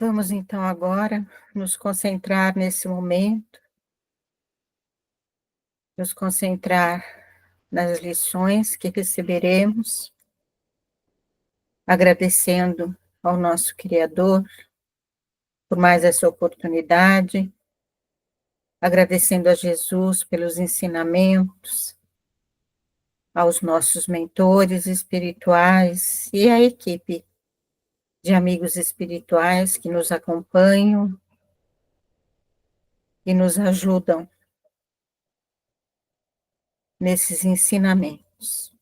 Vamos então agora nos concentrar nesse momento, nos concentrar nas lições que receberemos, agradecendo ao nosso Criador por mais essa oportunidade, agradecendo a Jesus pelos ensinamentos, aos nossos mentores espirituais e à equipe de amigos espirituais que nos acompanham e nos ajudam nesses ensinamentos.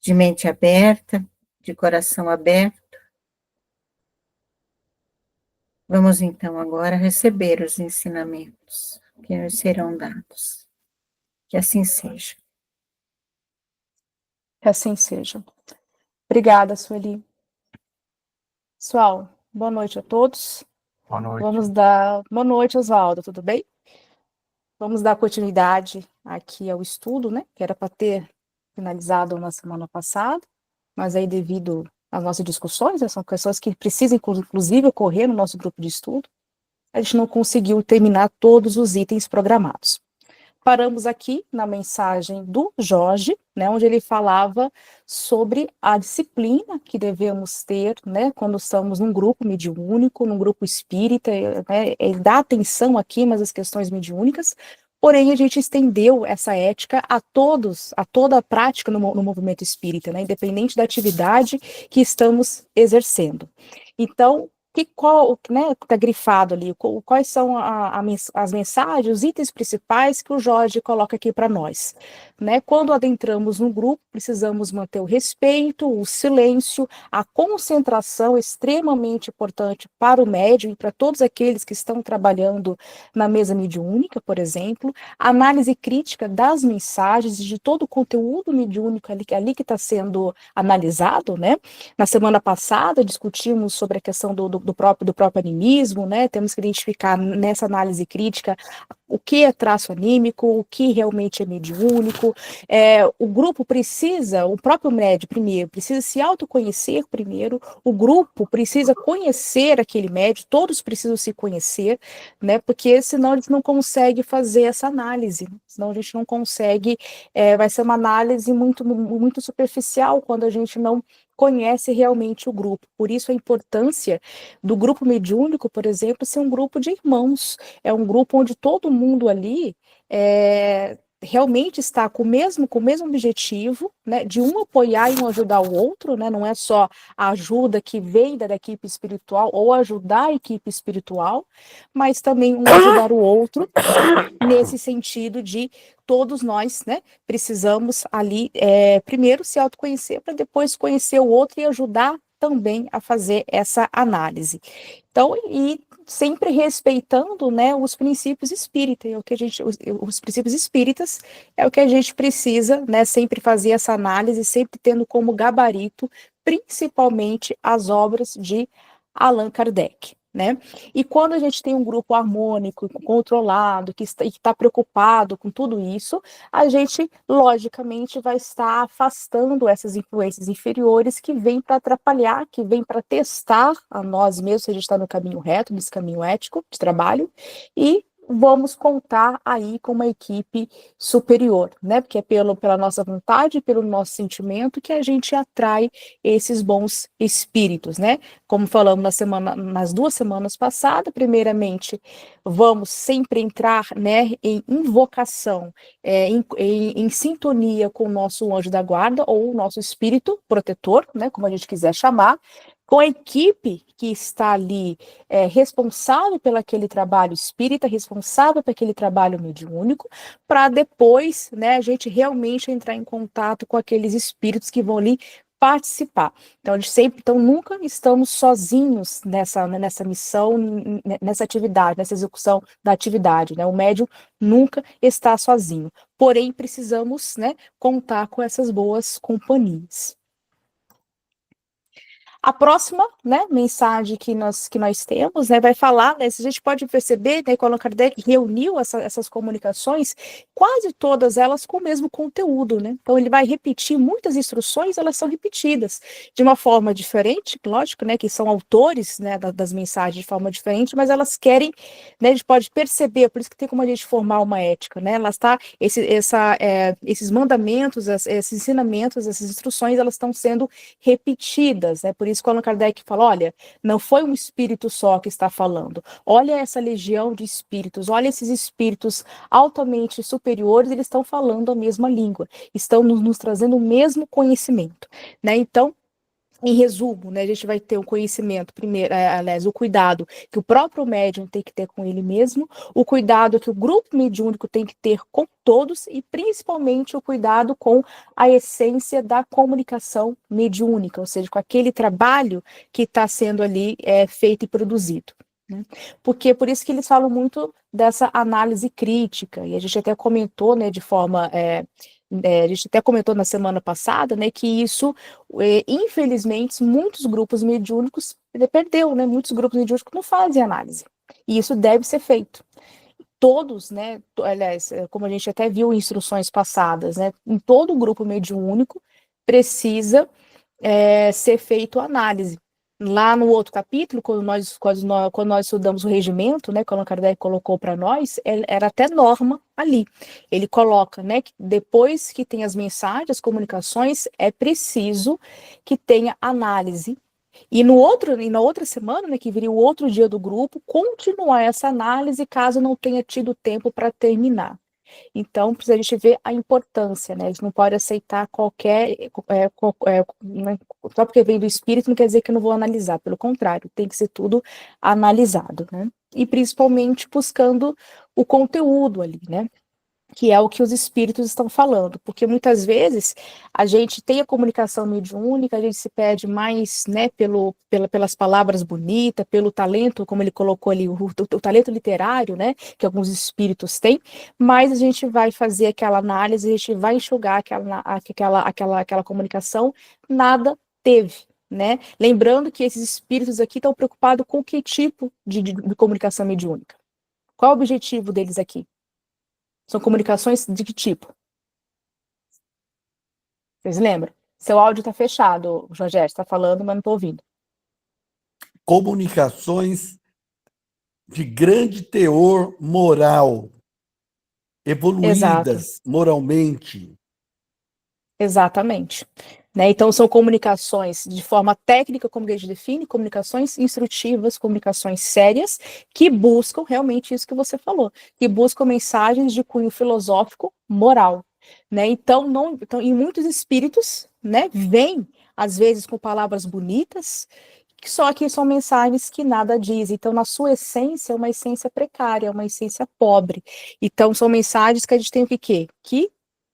De mente aberta, de coração aberto, vamos então agora receber os ensinamentos que nos serão dados. Que assim seja. Que assim seja. Obrigada, Sueli. Pessoal, boa noite a todos. Boa noite. Boa noite, Oswaldo, tudo bem? Vamos dar continuidade aqui ao estudo, né? Que era para ter finalizado na semana passada, mas aí devido às nossas discussões, são questões que precisam, inclusive, ocorrer no nosso grupo de estudo, a gente não conseguiu terminar todos os itens programados. Paramos aqui na mensagem do Jorge, né, onde ele falava sobre a disciplina que devemos ter, né, quando estamos num grupo mediúnico, num grupo espírita, né, ele dá atenção aqui, mas as questões mediúnicas, porém a gente estendeu essa ética a toda a prática no movimento espírita, né, independente da atividade que estamos exercendo. Então, né, está grifado ali, quais são as mensagens, os itens principais que o Jorge coloca aqui para nós, né? Quando adentramos no grupo, precisamos manter o respeito, o silêncio, a concentração, extremamente importante para o médium e para todos aqueles que estão trabalhando na mesa mediúnica, por exemplo, a análise crítica das mensagens e de todo o conteúdo mediúnico ali que está sendo analisado, né? Na semana passada discutimos sobre a questão do próprio animismo, né? Temos que identificar nessa análise crítica o que é traço anímico, o que realmente é mediúnico. O grupo precisa, o próprio médium primeiro, precisa se autoconhecer primeiro, o grupo precisa conhecer aquele médium, todos precisam se conhecer, né? Porque senão eles não conseguem fazer essa análise, senão a gente não consegue, vai ser uma análise muito superficial quando a gente não conhece realmente o grupo. Por isso a importância do grupo mediúnico, por exemplo, ser um grupo de irmãos. É um grupo onde todo mundo ali realmente está com o mesmo objetivo, né, de um apoiar e um ajudar o outro, né, não é só a ajuda que vem da equipe espiritual ou ajudar a equipe espiritual, mas também um ajudar o outro nesse sentido de todos nós, né, precisamos ali primeiro se autoconhecer para depois conhecer o outro e ajudar também a fazer essa análise. Então, e sempre respeitando, né, os princípios espíritas, é o que a gente, os princípios espíritas é o que a gente precisa, né, sempre fazer essa análise, sempre tendo como gabarito, principalmente as obras de Allan Kardec, né? E quando a gente tem um grupo harmônico, controlado, que está preocupado com tudo isso, a gente, logicamente, vai estar afastando essas influências inferiores que vêm para atrapalhar, que vêm para testar a nós mesmos, se a gente está no caminho reto, nesse caminho ético de trabalho, e vamos contar aí com uma equipe superior, né? Porque é pela nossa vontade, pelo nosso sentimento que a gente atrai esses bons espíritos, né? Como falamos nas 2 semanas passadas, primeiramente, vamos sempre entrar, né, em invocação, em sintonia com o nosso anjo da guarda ou o nosso espírito protetor, né, como a gente quiser chamar, com a equipe que está ali responsável pelo aquele trabalho espírita, responsável por aquele trabalho mediúnico, para depois, né, a gente realmente entrar em contato com aqueles espíritos que vão ali participar. Então, a gente sempre, então, nunca estamos sozinhos nessa missão, nessa atividade, nessa execução da atividade, né? O médium nunca está sozinho. Porém, precisamos, né, contar com essas boas companhias. A próxima, né, mensagem que nós temos, né, vai falar, né, se a gente pode perceber, né, quando Kardec reuniu essas comunicações, quase todas elas com o mesmo conteúdo, né? Então ele vai repetir muitas instruções, elas são repetidas de uma forma diferente, lógico, né, que são autores, né, das mensagens de forma diferente, mas elas querem, né, a gente pode perceber, por isso que tem como a gente formar uma ética, né? Elas tá esses mandamentos, esses ensinamentos, essas instruções, elas estão sendo repetidas, né? Por isso quando Kardec fala, olha, não foi um espírito só que está falando, olha essa legião de espíritos, olha esses espíritos altamente superiores, eles estão falando a mesma língua, estão nos trazendo o mesmo conhecimento, né? Então, em resumo, né, a gente vai ter o conhecimento, primeiro, aliás, o cuidado que o próprio médium tem que ter com ele mesmo, o cuidado que o grupo mediúnico tem que ter com todos e, principalmente, o cuidado com a essência da comunicação mediúnica, ou seja, com aquele trabalho que está sendo ali feito e produzido. Né? Porque por isso que eles falam muito dessa análise crítica, e a gente até comentou, né, de forma... a gente até comentou na semana passada, né, que isso, infelizmente, muitos grupos mediúnicos perdeu, né, muitos grupos mediúnicos não fazem análise, e isso deve ser feito. Todos, né, aliás, como a gente até viu em instruções passadas, né, em todo grupo mediúnico precisa ser feito análise. Lá no outro capítulo, quando nós estudamos o regimento, né, quando o Kardec colocou para nós, era até norma ali. Ele coloca, né, que depois que tem as mensagens, as comunicações, é preciso que tenha análise. E na outra semana, né, que viria o outro dia do grupo, continuar essa análise caso não tenha tido tempo para terminar. Então, precisa a gente ver a importância, né? A gente não pode aceitar né? Só porque vem do espírito não quer dizer que eu não vou analisar, pelo contrário, tem que ser tudo analisado, né? E principalmente buscando o conteúdo ali, né? Que é o que os espíritos estão falando, porque muitas vezes a gente tem a comunicação mediúnica, a gente se perde mais, né, pelas palavras bonitas, pelo talento, como ele colocou ali, o talento literário, né, que alguns espíritos têm, mas a gente vai fazer aquela análise, a gente vai enxugar aquela comunicação, nada teve. Né? Lembrando que esses espíritos aqui estão preocupados com que tipo de comunicação mediúnica. Qual é o objetivo deles aqui? São comunicações de que tipo? Vocês lembram? Seu áudio está fechado, Jorge, está falando, mas não estou ouvindo. Comunicações de grande teor moral, Exato, evoluídas moralmente. exatamente. Né? Então, são comunicações de forma técnica, como a gente define, comunicações instrutivas, comunicações sérias, que buscam realmente isso que você falou, que buscam mensagens de cunho filosófico, moral. Né? Então, e muitos espíritos, né, vêm, às vezes, com palavras bonitas, só que são mensagens que nada dizem. Então, na sua essência, é uma essência precária, é uma essência pobre. Então, são mensagens que a gente tem o quê? Que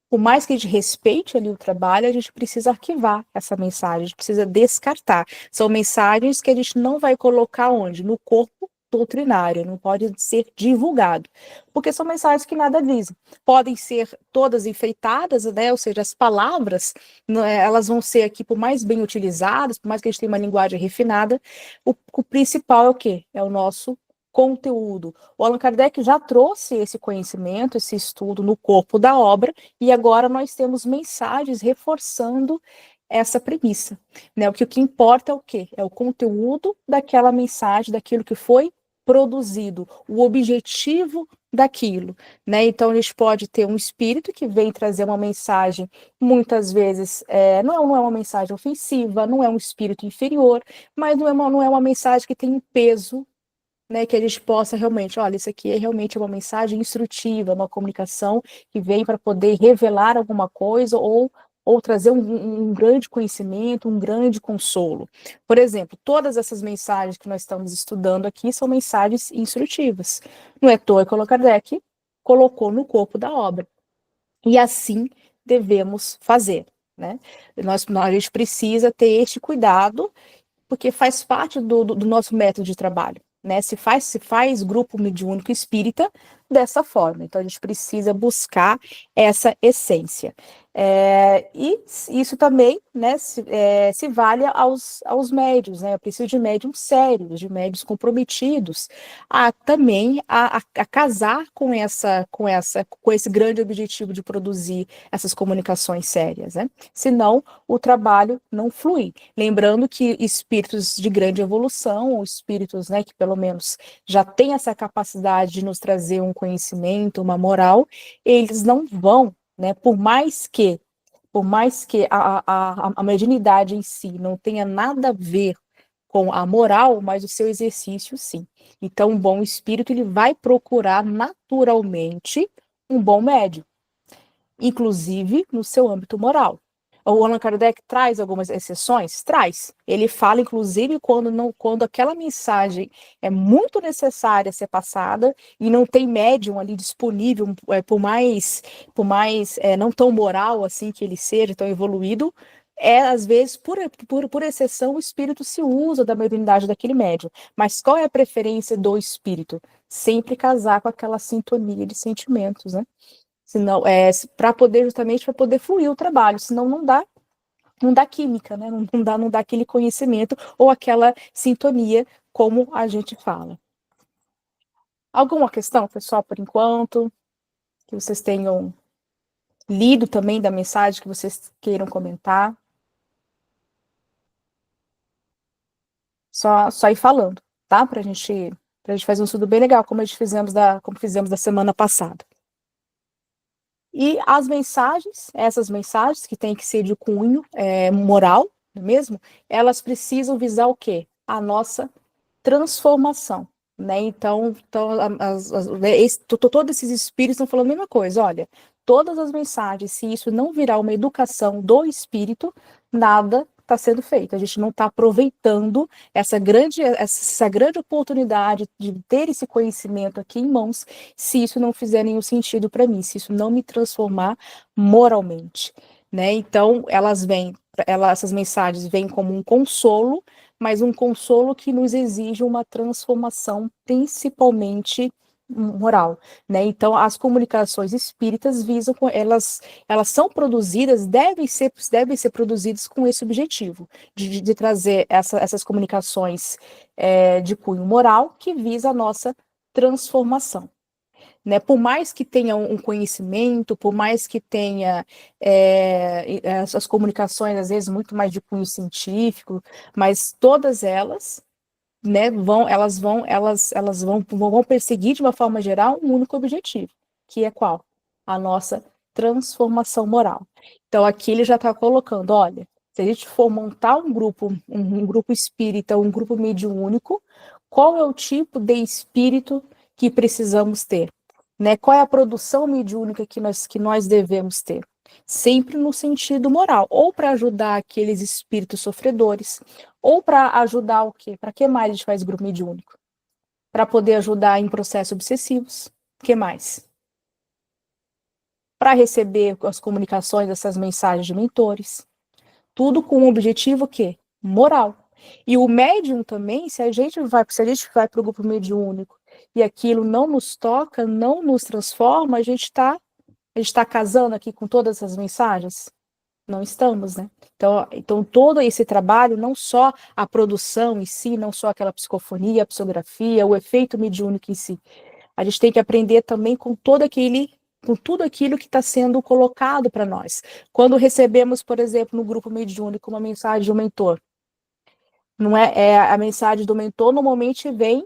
por mais que a gente respeite ali o trabalho, a gente precisa arquivar essa mensagem, a gente precisa descartar. São mensagens que a gente não vai colocar onde? No corpo doutrinário, não pode ser divulgado, porque são mensagens que nada dizem. Podem ser todas enfeitadas, né? Ou seja, as palavras, elas vão ser aqui, por mais bem utilizadas, por mais que a gente tenha uma linguagem refinada, o principal é o quê? É o nosso conteúdo. O Allan Kardec já trouxe esse conhecimento, esse estudo no corpo da obra, e agora nós temos mensagens reforçando essa premissa. Né? O que importa é o quê? É o conteúdo daquela mensagem, daquilo que foi produzido, o objetivo daquilo. Né? Então, a gente pode ter um espírito que vem trazer uma mensagem, muitas vezes, não é uma mensagem ofensiva, não é um espírito inferior, mas não é uma mensagem que tem um peso, né, que a gente possa realmente, olha, isso aqui é realmente uma mensagem instrutiva, uma comunicação que vem para poder revelar alguma coisa ou trazer um grande conhecimento, um grande consolo. Por exemplo, todas essas mensagens que nós estamos estudando aqui são mensagens instrutivas. Não é à toa que Allan Kardec colocou no corpo da obra. E assim devemos fazer. Né? A gente precisa ter este cuidado, porque faz parte do nosso método de trabalho. Né? Se faz grupo mediúnico espírita, dessa forma. Então, a gente precisa buscar essa essência. E isso também, né, se vale aos médiuns, né? Eu preciso de médiuns sérios, de médiuns comprometidos, também a casar com esse grande objetivo de produzir essas comunicações sérias, né? Senão o trabalho não flui. Lembrando que espíritos de grande evolução, ou espíritos, né, que pelo menos já têm essa capacidade de nos trazer um conhecimento, uma moral, eles não vão, né, por mais que a mediunidade em si não tenha nada a ver com a moral, mas o seu exercício sim. Então, um bom espírito ele vai procurar naturalmente um bom médium, inclusive no seu âmbito moral. O Allan Kardec traz algumas exceções? Traz. Ele fala, inclusive, quando aquela mensagem é muito necessária ser passada e não tem médium ali disponível, por mais não tão moral assim que ele seja, tão evoluído, às vezes, por exceção, o espírito se usa da mediunidade daquele médium. Mas qual é a preferência do espírito? Sempre casar com aquela sintonia de sentimentos, né? Senão, justamente para poder fluir o trabalho, senão não dá química, né? Não dá aquele conhecimento ou aquela sintonia, como a gente fala. Alguma questão, pessoal, por enquanto, que vocês tenham lido também da mensagem que vocês queiram comentar? Só ir falando, tá? Pra gente fazer um estudo bem legal, como fizemos da semana passada. E as mensagens, essas mensagens, que tem que ser de cunho moral, não é mesmo? Elas precisam visar o quê? A nossa transformação, né? Então todos esses espíritos estão falando a mesma coisa. Olha, todas as mensagens, se isso não virar uma educação do espírito, nada está sendo feito. A gente não está aproveitando essa grande oportunidade de ter esse conhecimento aqui em mãos, se isso não fizer nenhum sentido para mim, se isso não me transformar moralmente, né? Então essas mensagens vêm como um consolo, mas um consolo que nos exige uma transformação, principalmente moral, né? Então, as comunicações espíritas elas são produzidas, devem ser produzidas com esse objetivo, de trazer essas comunicações de cunho moral que visa a nossa transformação. Né, por mais que tenha um conhecimento, por mais que tenha as comunicações, às vezes, muito mais de cunho científico, mas todas elas, né, vão perseguir, de uma forma geral, um único objetivo, que é qual? A nossa transformação moral. Então, aqui ele já está colocando, olha, se a gente for montar um grupo espírita, um grupo mediúnico, qual é o tipo de espírito que precisamos ter? Né? Qual é a produção mediúnica que nós devemos ter? Sempre no sentido moral, ou para ajudar aqueles espíritos sofredores, ou para ajudar o quê? Para que mais a gente faz grupo mediúnico? Para poder ajudar em processos obsessivos. O que mais? Para receber as comunicações, essas mensagens de mentores. Tudo com um objetivo o quê? Moral. E o médium também, se a gente vai para o grupo mediúnico e aquilo não nos toca, não nos transforma, a gente está casando aqui com todas essas mensagens? Não estamos, né? Então todo esse trabalho, não só a produção em si, não só aquela psicofonia, a psicografia, o efeito mediúnico em si. A gente tem que aprender também com tudo aquilo que está sendo colocado para nós. Quando recebemos, por exemplo, no grupo mediúnico, uma mensagem de um mentor, não a mensagem do mentor normalmente vem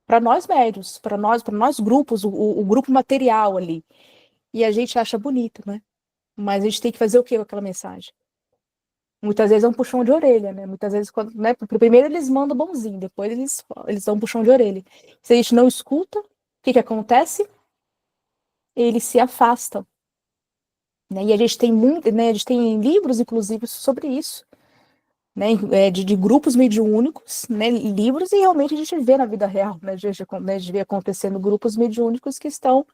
para nós médios, para nós grupos, o grupo material ali. E a gente acha bonito, né? Mas a gente tem que fazer o que com aquela mensagem? Muitas vezes é um puxão de orelha, né? Muitas vezes, né? Primeiro eles mandam bonzinho, depois eles dão um puxão de orelha. Se a gente não escuta, o que acontece? Eles se afastam. Né? E a gente tem né? A gente tem livros, inclusive, sobre isso. Né, de grupos mediúnicos, né, livros, e realmente a gente vê na vida real, né, a gente vê acontecendo grupos mediúnicos que estão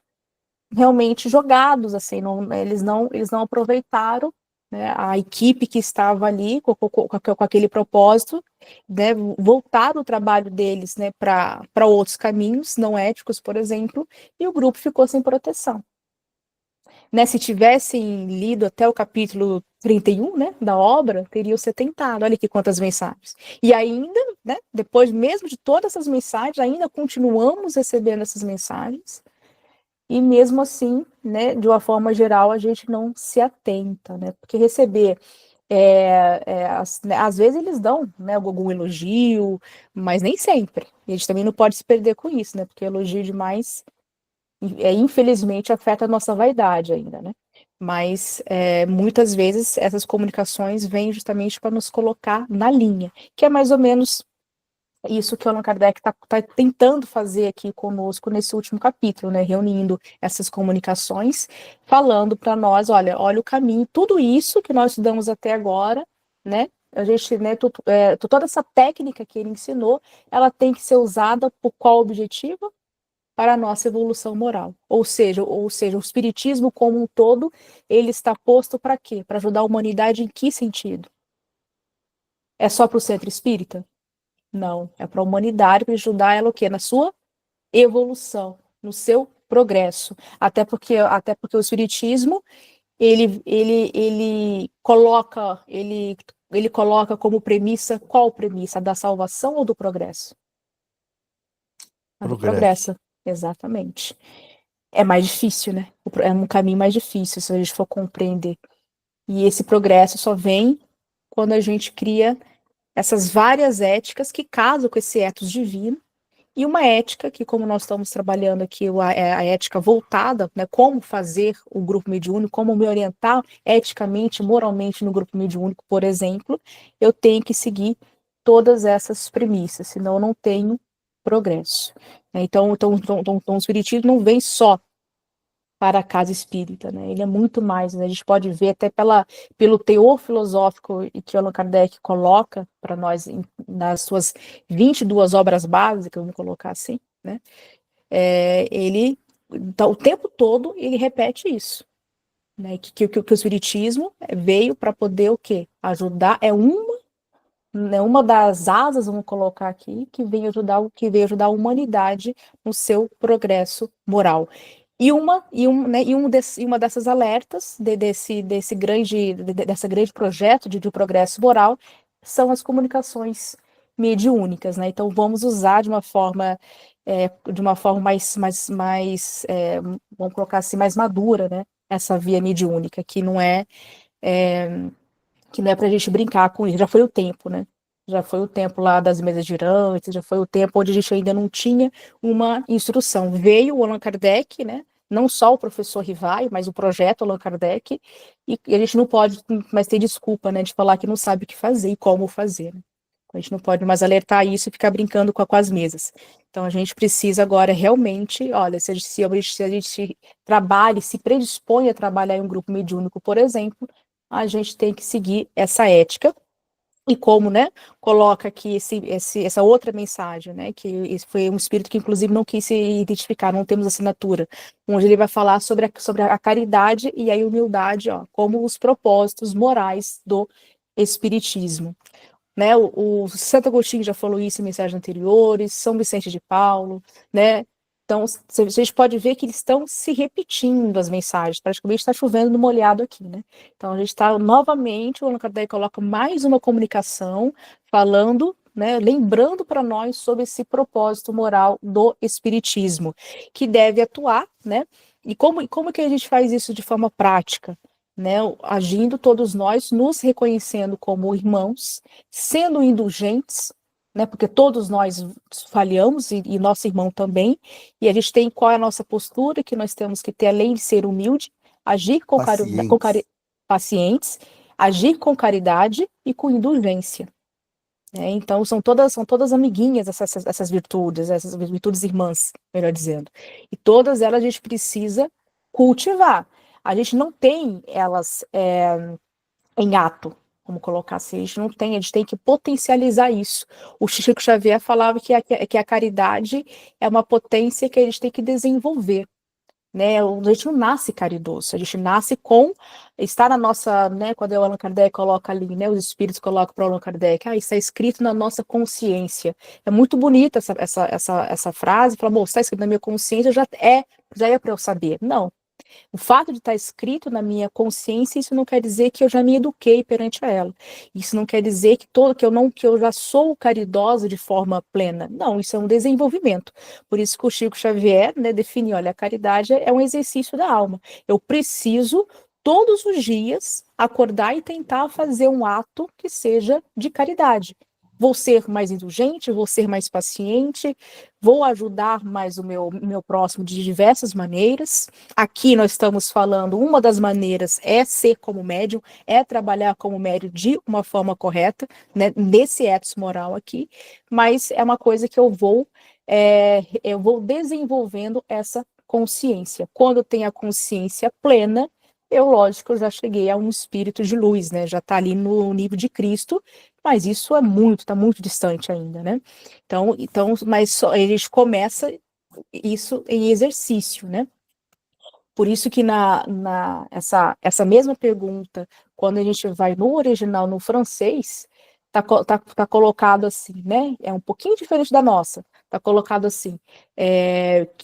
realmente jogados, assim, eles não aproveitaram, né, a equipe que estava ali com aquele propósito, né, voltar o trabalho deles, né, para outros caminhos não éticos, por exemplo, e o grupo ficou sem proteção. Né, se tivessem lido até o capítulo 31, né, da obra, teriam se tentado. Olha aqui quantas mensagens. E ainda, né, depois mesmo de todas essas mensagens, ainda continuamos recebendo essas mensagens, e mesmo assim, né, de uma forma geral, a gente não se atenta, né, porque receber, às vezes eles dão, né, algum elogio, mas nem sempre. E a gente também não pode se perder com isso, né, porque elogio demais, infelizmente, afeta a nossa vaidade ainda, né? Mas muitas vezes essas comunicações vêm justamente para nos colocar na linha, que é mais ou menos isso que o Allan Kardec está tentando fazer aqui conosco nesse último capítulo, né? Reunindo essas comunicações, falando para nós, olha o caminho, tudo isso que nós estudamos até agora, né? A gente, né, toda essa técnica que ele ensinou, ela tem que ser usada por qual objetivo? Para a nossa evolução moral. Ou seja, o espiritismo como um todo, ele está posto para quê? Para ajudar a humanidade em que sentido? É só para o centro espírita? Não, é para a humanidade, para ajudar ela o quê? Na sua evolução, no seu progresso. Até porque o espiritismo, ele coloca como premissa, qual premissa? Da salvação ou do progresso? A do Progresso. progresso, exatamente. É mais difícil, né? É um caminho mais difícil, se a gente for compreender. E esse progresso só vem quando a gente cria essas várias éticas que casam com esse ethos divino, e uma ética que, como nós estamos trabalhando aqui, a ética voltada, né, como fazer o grupo mediúnico, como me orientar eticamente, moralmente no grupo mediúnico, por exemplo, eu tenho que seguir todas essas premissas, senão eu não tenho progresso. Então o espiritismo não vem só para a casa espírita, né? Ele é muito mais, né? A gente pode ver até pelo teor filosófico que Allan Kardec coloca para nós nas suas 22 obras básicas, vamos colocar assim, né? Ele, então, o tempo todo, ele repete isso, né? Que o espiritismo veio para poder o quê? Ajudar, uma das asas, vamos colocar aqui, que veio ajudar a humanidade no seu progresso moral. E uma dessas alertas desse grande projeto de progresso moral são as comunicações mediúnicas, né? Então vamos usar de uma forma vamos colocar assim, mais madura, né? Essa via mediúnica, que não é para a gente brincar com isso, já foi o tempo, né? Já foi o tempo lá das mesas girantes, já foi o tempo onde a gente ainda não tinha uma instrução. Veio o Allan Kardec, né? Não só o professor Rivaio, mas o projeto Allan Kardec, e a gente não pode mais ter desculpa, né, de falar que não sabe o que fazer e como fazer, né? A gente não pode mais alertar isso e ficar brincando com as mesas. Então a gente precisa agora realmente, olha, se a gente trabalha, se predispõe a trabalhar em um grupo mediúnico, por exemplo, a gente tem que seguir essa ética. E como, né, coloca aqui essa outra mensagem, né, que esse foi um espírito que inclusive não quis se identificar, não temos assinatura, onde ele vai falar sobre a caridade e a humildade, ó, como os propósitos morais do espiritismo. Né, o Santo Agostinho já falou isso em mensagens anteriores, São Vicente de Paulo, né? Então, a gente pode ver que eles estão se repetindo as mensagens, praticamente está chovendo no molhado aqui, né? Então, a gente está novamente, o Allan Kardec coloca mais uma comunicação falando, né, lembrando para nós sobre esse propósito moral do espiritismo, que deve atuar, né? E como que a gente faz isso de forma prática? Né, agindo todos nós, nos reconhecendo como irmãos, sendo indulgentes, né, porque todos nós falhamos e nosso irmão também, e a gente tem qual é a nossa postura, que nós temos que ter, além de ser humilde, agir Pacientes. pacientes, agir com caridade e com indulgência. Né? Então, são todas amiguinhas essas virtudes irmãs, melhor dizendo. E todas elas a gente precisa cultivar. A gente não tem elas em ato, vamos colocar assim, a gente tem que potencializar isso. O Chico Xavier falava que a caridade é uma potência que a gente tem que desenvolver. né? A gente não nasce caridoso, a gente nasce com, está na nossa, né? Quando o Allan Kardec coloca ali, né? Os espíritos colocam para o Allan Kardec, está escrito na nossa consciência. É muito bonita essa frase, fala, bom, está escrito na minha consciência, já é para eu saber. Não. O fato de estar escrito na minha consciência, isso não quer dizer que eu já me eduquei perante a ela. Isso não quer dizer que eu já sou caridosa de forma plena. Não, isso é um desenvolvimento. Por isso que o Chico Xavier, né, define, olha, a caridade é um exercício da alma. Eu preciso todos os dias acordar e tentar fazer um ato que seja de caridade. Vou ser mais indulgente, vou ser mais paciente, vou ajudar mais o meu próximo de diversas maneiras. Aqui nós estamos falando, uma das maneiras é ser como médium, é trabalhar como médium de uma forma correta, né, nesse ethos moral aqui, mas é uma coisa que eu vou desenvolvendo essa consciência. Quando eu tenho a consciência plena, lógico, eu já cheguei a um espírito de luz, né, já está ali no nível de Cristo, mas isso está muito distante ainda, né? Mas a gente começa isso em exercício, né? Por isso que essa mesma pergunta, quando a gente vai no original, no francês, tá colocado assim, né? É um pouquinho diferente da nossa. Tá colocado assim,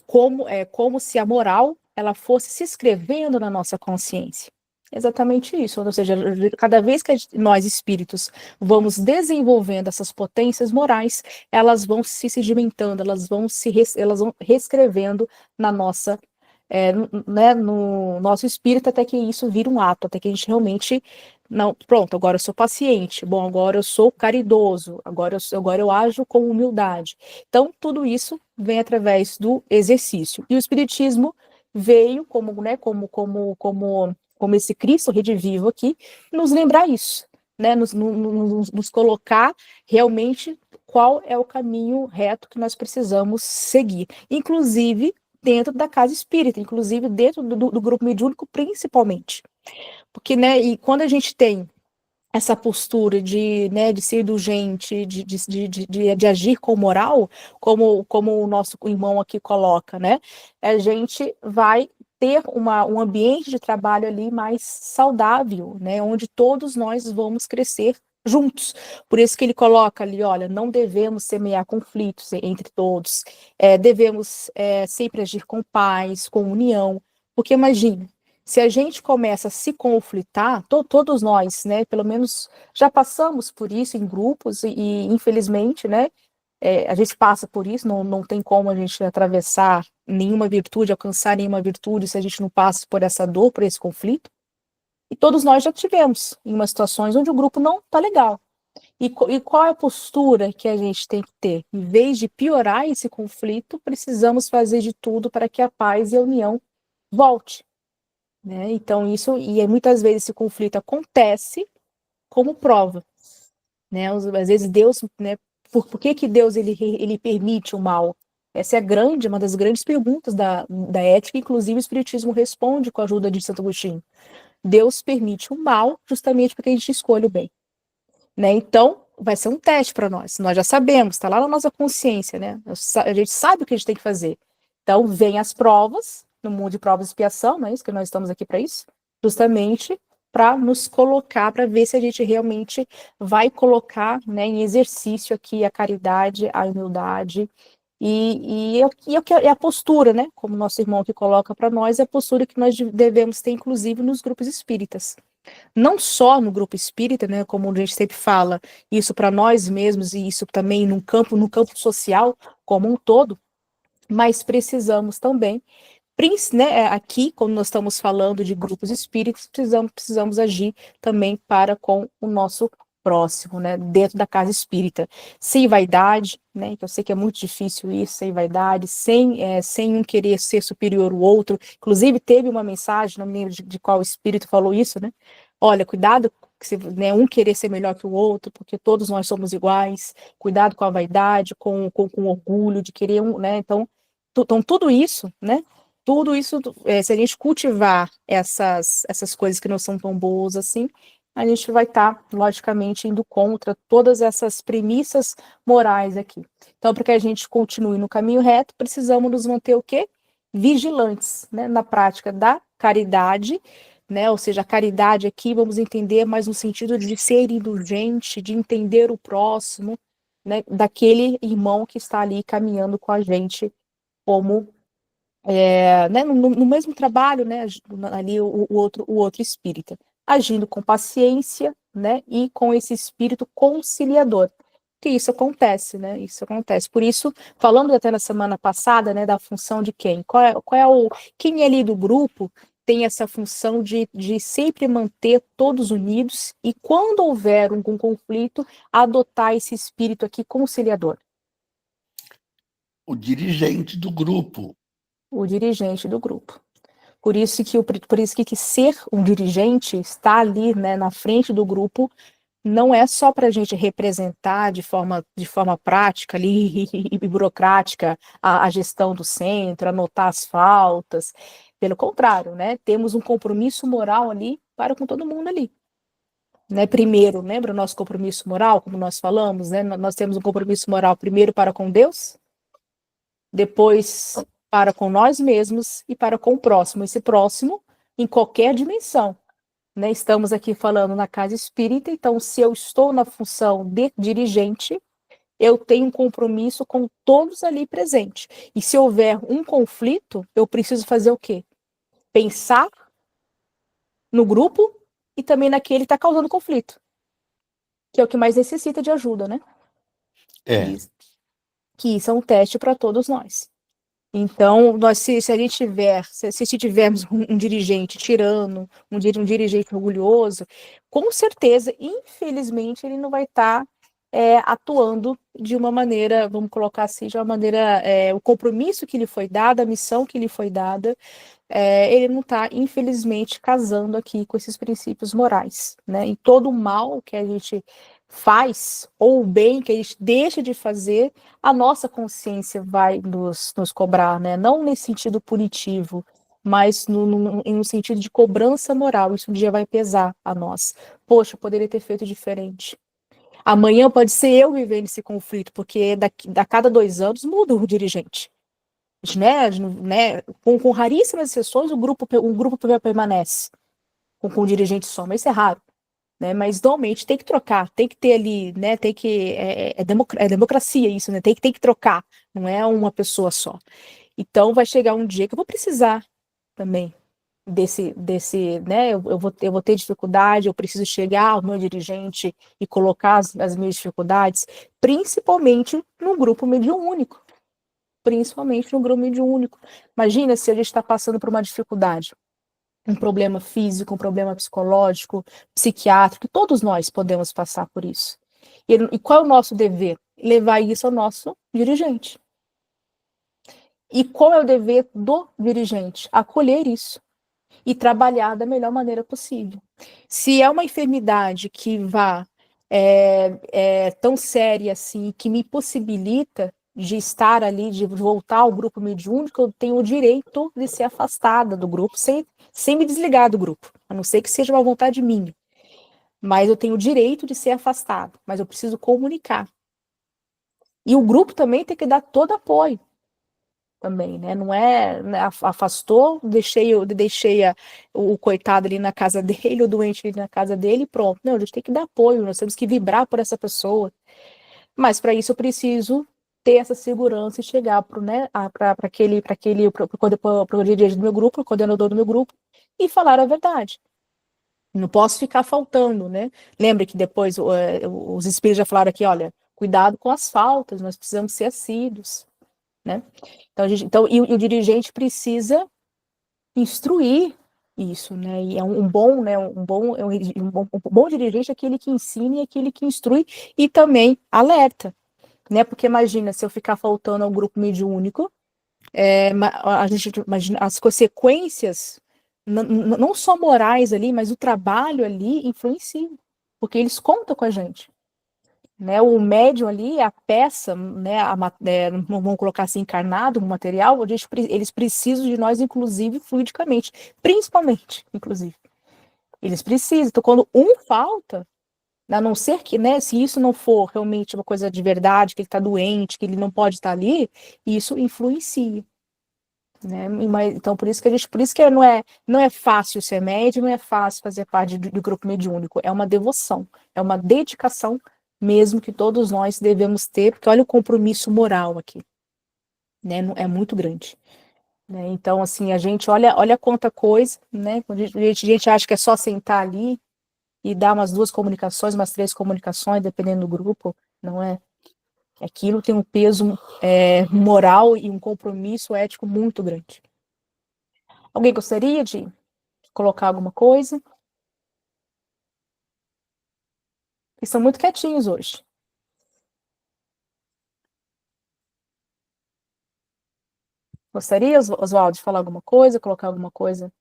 como se a moral ela fosse se escrevendo na nossa consciência. Exatamente isso. Ou seja, cada vez que nós, espíritos, vamos desenvolvendo essas potências morais, elas vão se sedimentando, elas vão reescrevendo na nossa né, no nosso espírito, até que isso vira um ato, até que a gente realmente, não, pronto, agora eu sou paciente, bom, agora eu sou caridoso, agora eu ajo com humildade. Então, tudo isso vem através do exercício. E o Espiritismo veio como esse Cristo redivivo aqui, nos lembrar isso, né, nos colocar realmente qual é o caminho reto que nós precisamos seguir. Inclusive, dentro da casa espírita, inclusive dentro do grupo mediúnico, principalmente. Porque, né, e quando a gente tem essa postura de ser indulgente, de agir com moral, como o nosso irmão aqui coloca, né, a gente vai ter um ambiente de trabalho ali mais saudável, né, onde todos nós vamos crescer juntos. Por isso que ele coloca ali, olha, não devemos semear conflitos entre todos, devemos sempre agir com paz, com união, porque imagina, se a gente começa a se conflitar, todos nós, né, pelo menos já passamos por isso em grupos e infelizmente, né, a gente passa por isso, não tem como a gente atravessar nenhuma virtude, alcançar nenhuma virtude se a gente não passa por essa dor, por esse conflito. E todos nós já tivemos em umas situações onde o grupo não está legal. E qual é a postura que a gente tem que ter? Em vez de piorar esse conflito, precisamos fazer de tudo para que a paz e a união volte. Né? Então, muitas vezes esse conflito acontece como prova. Né? Às vezes Deus, né, por que Deus ele permite o mal? Essa é uma das grandes perguntas da ética, inclusive o Espiritismo responde com a ajuda de Santo Agostinho. Deus permite o mal justamente porque a gente escolhe o bem. Né? Então, vai ser um teste para nós. Nós já sabemos, está lá na nossa consciência, né? A gente sabe o que a gente tem que fazer. Então, vem as provas, no mundo de provas e expiação, não é isso que nós estamos aqui para isso? Justamente para nos colocar, para ver se a gente realmente vai colocar, né, em exercício aqui a caridade, a humildade e a postura, né? Como nosso irmão aqui coloca para nós, é a postura que nós devemos ter, inclusive, nos grupos espíritas. Não só no grupo espírita, né, como a gente sempre fala, isso para nós mesmos e isso também no campo social como um todo, mas precisamos também, né, aqui, quando nós estamos falando de grupos espíritas, precisamos agir também para com o nosso próximo, né, dentro da casa espírita, sem vaidade, né, que eu sei que é muito difícil isso, sem vaidade, sem um querer ser superior ao outro. Inclusive teve uma mensagem, não me lembro de qual espírito falou isso, né, olha, cuidado, né, um querer ser melhor que o outro, porque todos nós somos iguais, cuidado com a vaidade, com o orgulho de querer né, então tudo isso, né, tudo isso, se a gente cultivar essas coisas que não são tão boas assim, a gente vai estar, logicamente, indo contra todas essas premissas morais aqui. Então, para que a gente continue no caminho reto, precisamos nos manter o quê? vigilantes, né, na prática da caridade, né, ou seja, a caridade aqui vamos entender mais no sentido de ser indulgente, de entender o próximo, né, daquele irmão que está ali caminhando com a gente como né, no mesmo trabalho, né, ali o outro espírita, agindo com paciência, né, e com esse espírito conciliador, que isso acontece, né, isso acontece. Por isso, falamos até na semana passada, né, da função de quem? Quem ali do grupo tem essa função de sempre manter todos unidos e quando houver um conflito, adotar esse espírito aqui conciliador. O dirigente do grupo. O dirigente do grupo. Por isso que ser um dirigente, estar ali, né, na frente do grupo, não é só para a gente representar de forma prática ali, e burocrática a gestão do centro, anotar as faltas. Pelo contrário, né, temos um compromisso moral ali para com todo mundo ali. Né, primeiro, lembra o nosso compromisso moral, como nós falamos, né? Nós temos um compromisso moral primeiro para com Deus, depois para com nós mesmos e para com o próximo. Esse próximo em qualquer dimensão. Né? Estamos aqui falando na casa espírita, então se eu estou na função de dirigente, eu tenho um compromisso com todos ali presentes. E se houver um conflito, eu preciso fazer o quê? Pensar no grupo e também naquele que está causando conflito, que é o que mais necessita de ajuda, né? Que isso é um teste para todos nós. Então, se tivermos um dirigente tirano, um dirigente orgulhoso, com certeza, infelizmente, ele não vai estar atuando de uma maneira, vamos colocar assim, de uma maneira, o compromisso que lhe foi dado, a missão que lhe foi dada, ele não está, infelizmente, casando aqui com esses princípios morais, né? E todo o mal que a gente faz, ou o bem que a gente deixa de fazer, a nossa consciência vai nos cobrar, né? Não nesse sentido punitivo, mas no sentido de cobrança moral. Isso um dia vai pesar a nós. Poxa, eu poderia ter feito diferente. Amanhã pode ser eu vivendo esse conflito, porque a cada 2 anos muda o dirigente. Né? Com raríssimas exceções, um grupo permanece com o dirigente só, mas isso é raro. Né, mas normalmente tem que trocar, tem que ter ali, né, é democracia isso, né, tem que trocar, não é uma pessoa só. Então vai chegar um dia que eu vou precisar também né, eu vou ter dificuldade, eu preciso chegar ao meu dirigente e colocar as minhas dificuldades, principalmente no grupo mediúnico, Imagina se a gente está passando por uma dificuldade, um problema físico, um problema psicológico, psiquiátrico, todos nós podemos passar por isso. E qual é o nosso dever? Levar isso ao nosso dirigente. E qual é o dever do dirigente? Acolher isso e trabalhar da melhor maneira possível. Se é uma enfermidade que tão séria assim, que me possibilita de estar ali, de voltar ao grupo mediúnico, eu tenho o direito de ser afastada do grupo, sem me desligar do grupo, a não ser que seja uma vontade minha. Mas eu tenho o direito de ser afastado, mas eu preciso comunicar. E o grupo também tem que dar todo apoio. Também, né? Não é, né, afastou, deixei o coitado ali na casa dele, o doente ali na casa dele, e pronto. Não, a gente tem que dar apoio, nós temos que vibrar por essa pessoa. Mas para isso eu preciso ter essa segurança e chegar para o dirigente do meu grupo, para o coordenador do meu grupo, e falar a verdade. Não posso ficar faltando, né? Lembra que depois os espíritos já falaram aqui, olha, cuidado com as faltas, nós precisamos ser assíduos. Né? Então, o dirigente precisa instruir isso, né? E é um bom dirigente é aquele que ensina e aquele que instrui e também alerta, né? Porque imagina se eu ficar faltando ao grupo mediúnico, a gente imagina as consequências, não só morais ali, mas o trabalho ali influencia, porque eles contam com a gente. Né, o médium ali, a peça, né, vamos colocar assim, encarnado, o material, eles precisam de nós, inclusive, fluidicamente, principalmente, inclusive. Eles precisam. Então, quando um falta, a não ser que, né, se isso não for realmente uma coisa de verdade, que ele está doente, que ele não pode estar ali, isso influencia. né? Então, por isso que não é fácil ser médium, não é fácil fazer parte do grupo mediúnico. É uma devoção, é uma dedicação mesmo que todos nós devemos ter, porque olha o compromisso moral aqui, né? É muito grande. Né? Então, assim, a gente olha quanta coisa, né? Quando a gente acha que é só sentar ali e dar umas 2 comunicações, umas 3 comunicações, dependendo do grupo, não é? Aquilo tem um peso moral e um compromisso ético muito grande. Alguém gostaria de colocar alguma coisa? Eles são muito quietinhos hoje. Gostaria, Oswaldo, de falar alguma coisa, colocar alguma coisa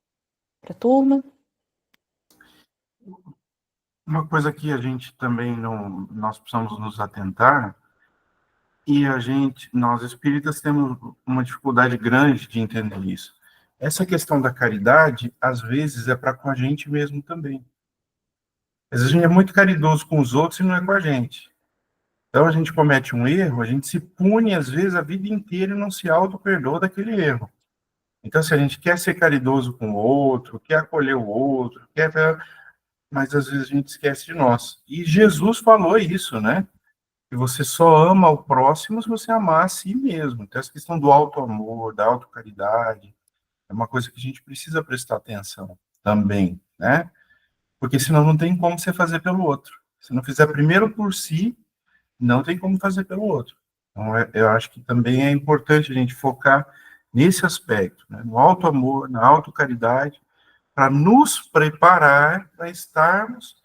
para a turma? Uma coisa que a gente também não, nós precisamos nos atentar, e nós espíritas temos uma dificuldade grande de entender isso. Essa questão da caridade, às vezes, é para com a gente mesmo também. Às vezes a gente é muito caridoso com os outros e não é com a gente. Então a gente comete um erro, a gente se pune, às vezes, a vida inteira e não se auto-perdoa daquele erro. Então, se a gente quer ser caridoso com o outro, quer acolher o outro, mas às vezes a gente esquece de nós. E Jesus falou isso, né? Que você só ama o próximo se você amar a si mesmo. Então, essa questão do auto-amor, da auto-caridade, é uma coisa que a gente precisa prestar atenção também, né? Porque senão não tem como você fazer pelo outro. Se não fizer primeiro por si, não tem como fazer pelo outro. Então, eu acho que também é importante a gente focar nesse aspecto, né? No auto-amor, na auto-caridade, para nos preparar para estarmos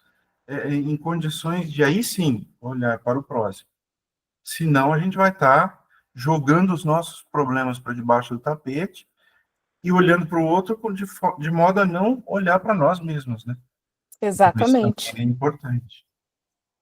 em condições de, aí sim, olhar para o próximo. Senão, a gente vai estar jogando os nossos problemas para debaixo do tapete e olhando para o outro de modo a não olhar para nós mesmos, né? Isso Exatamente. também é importante.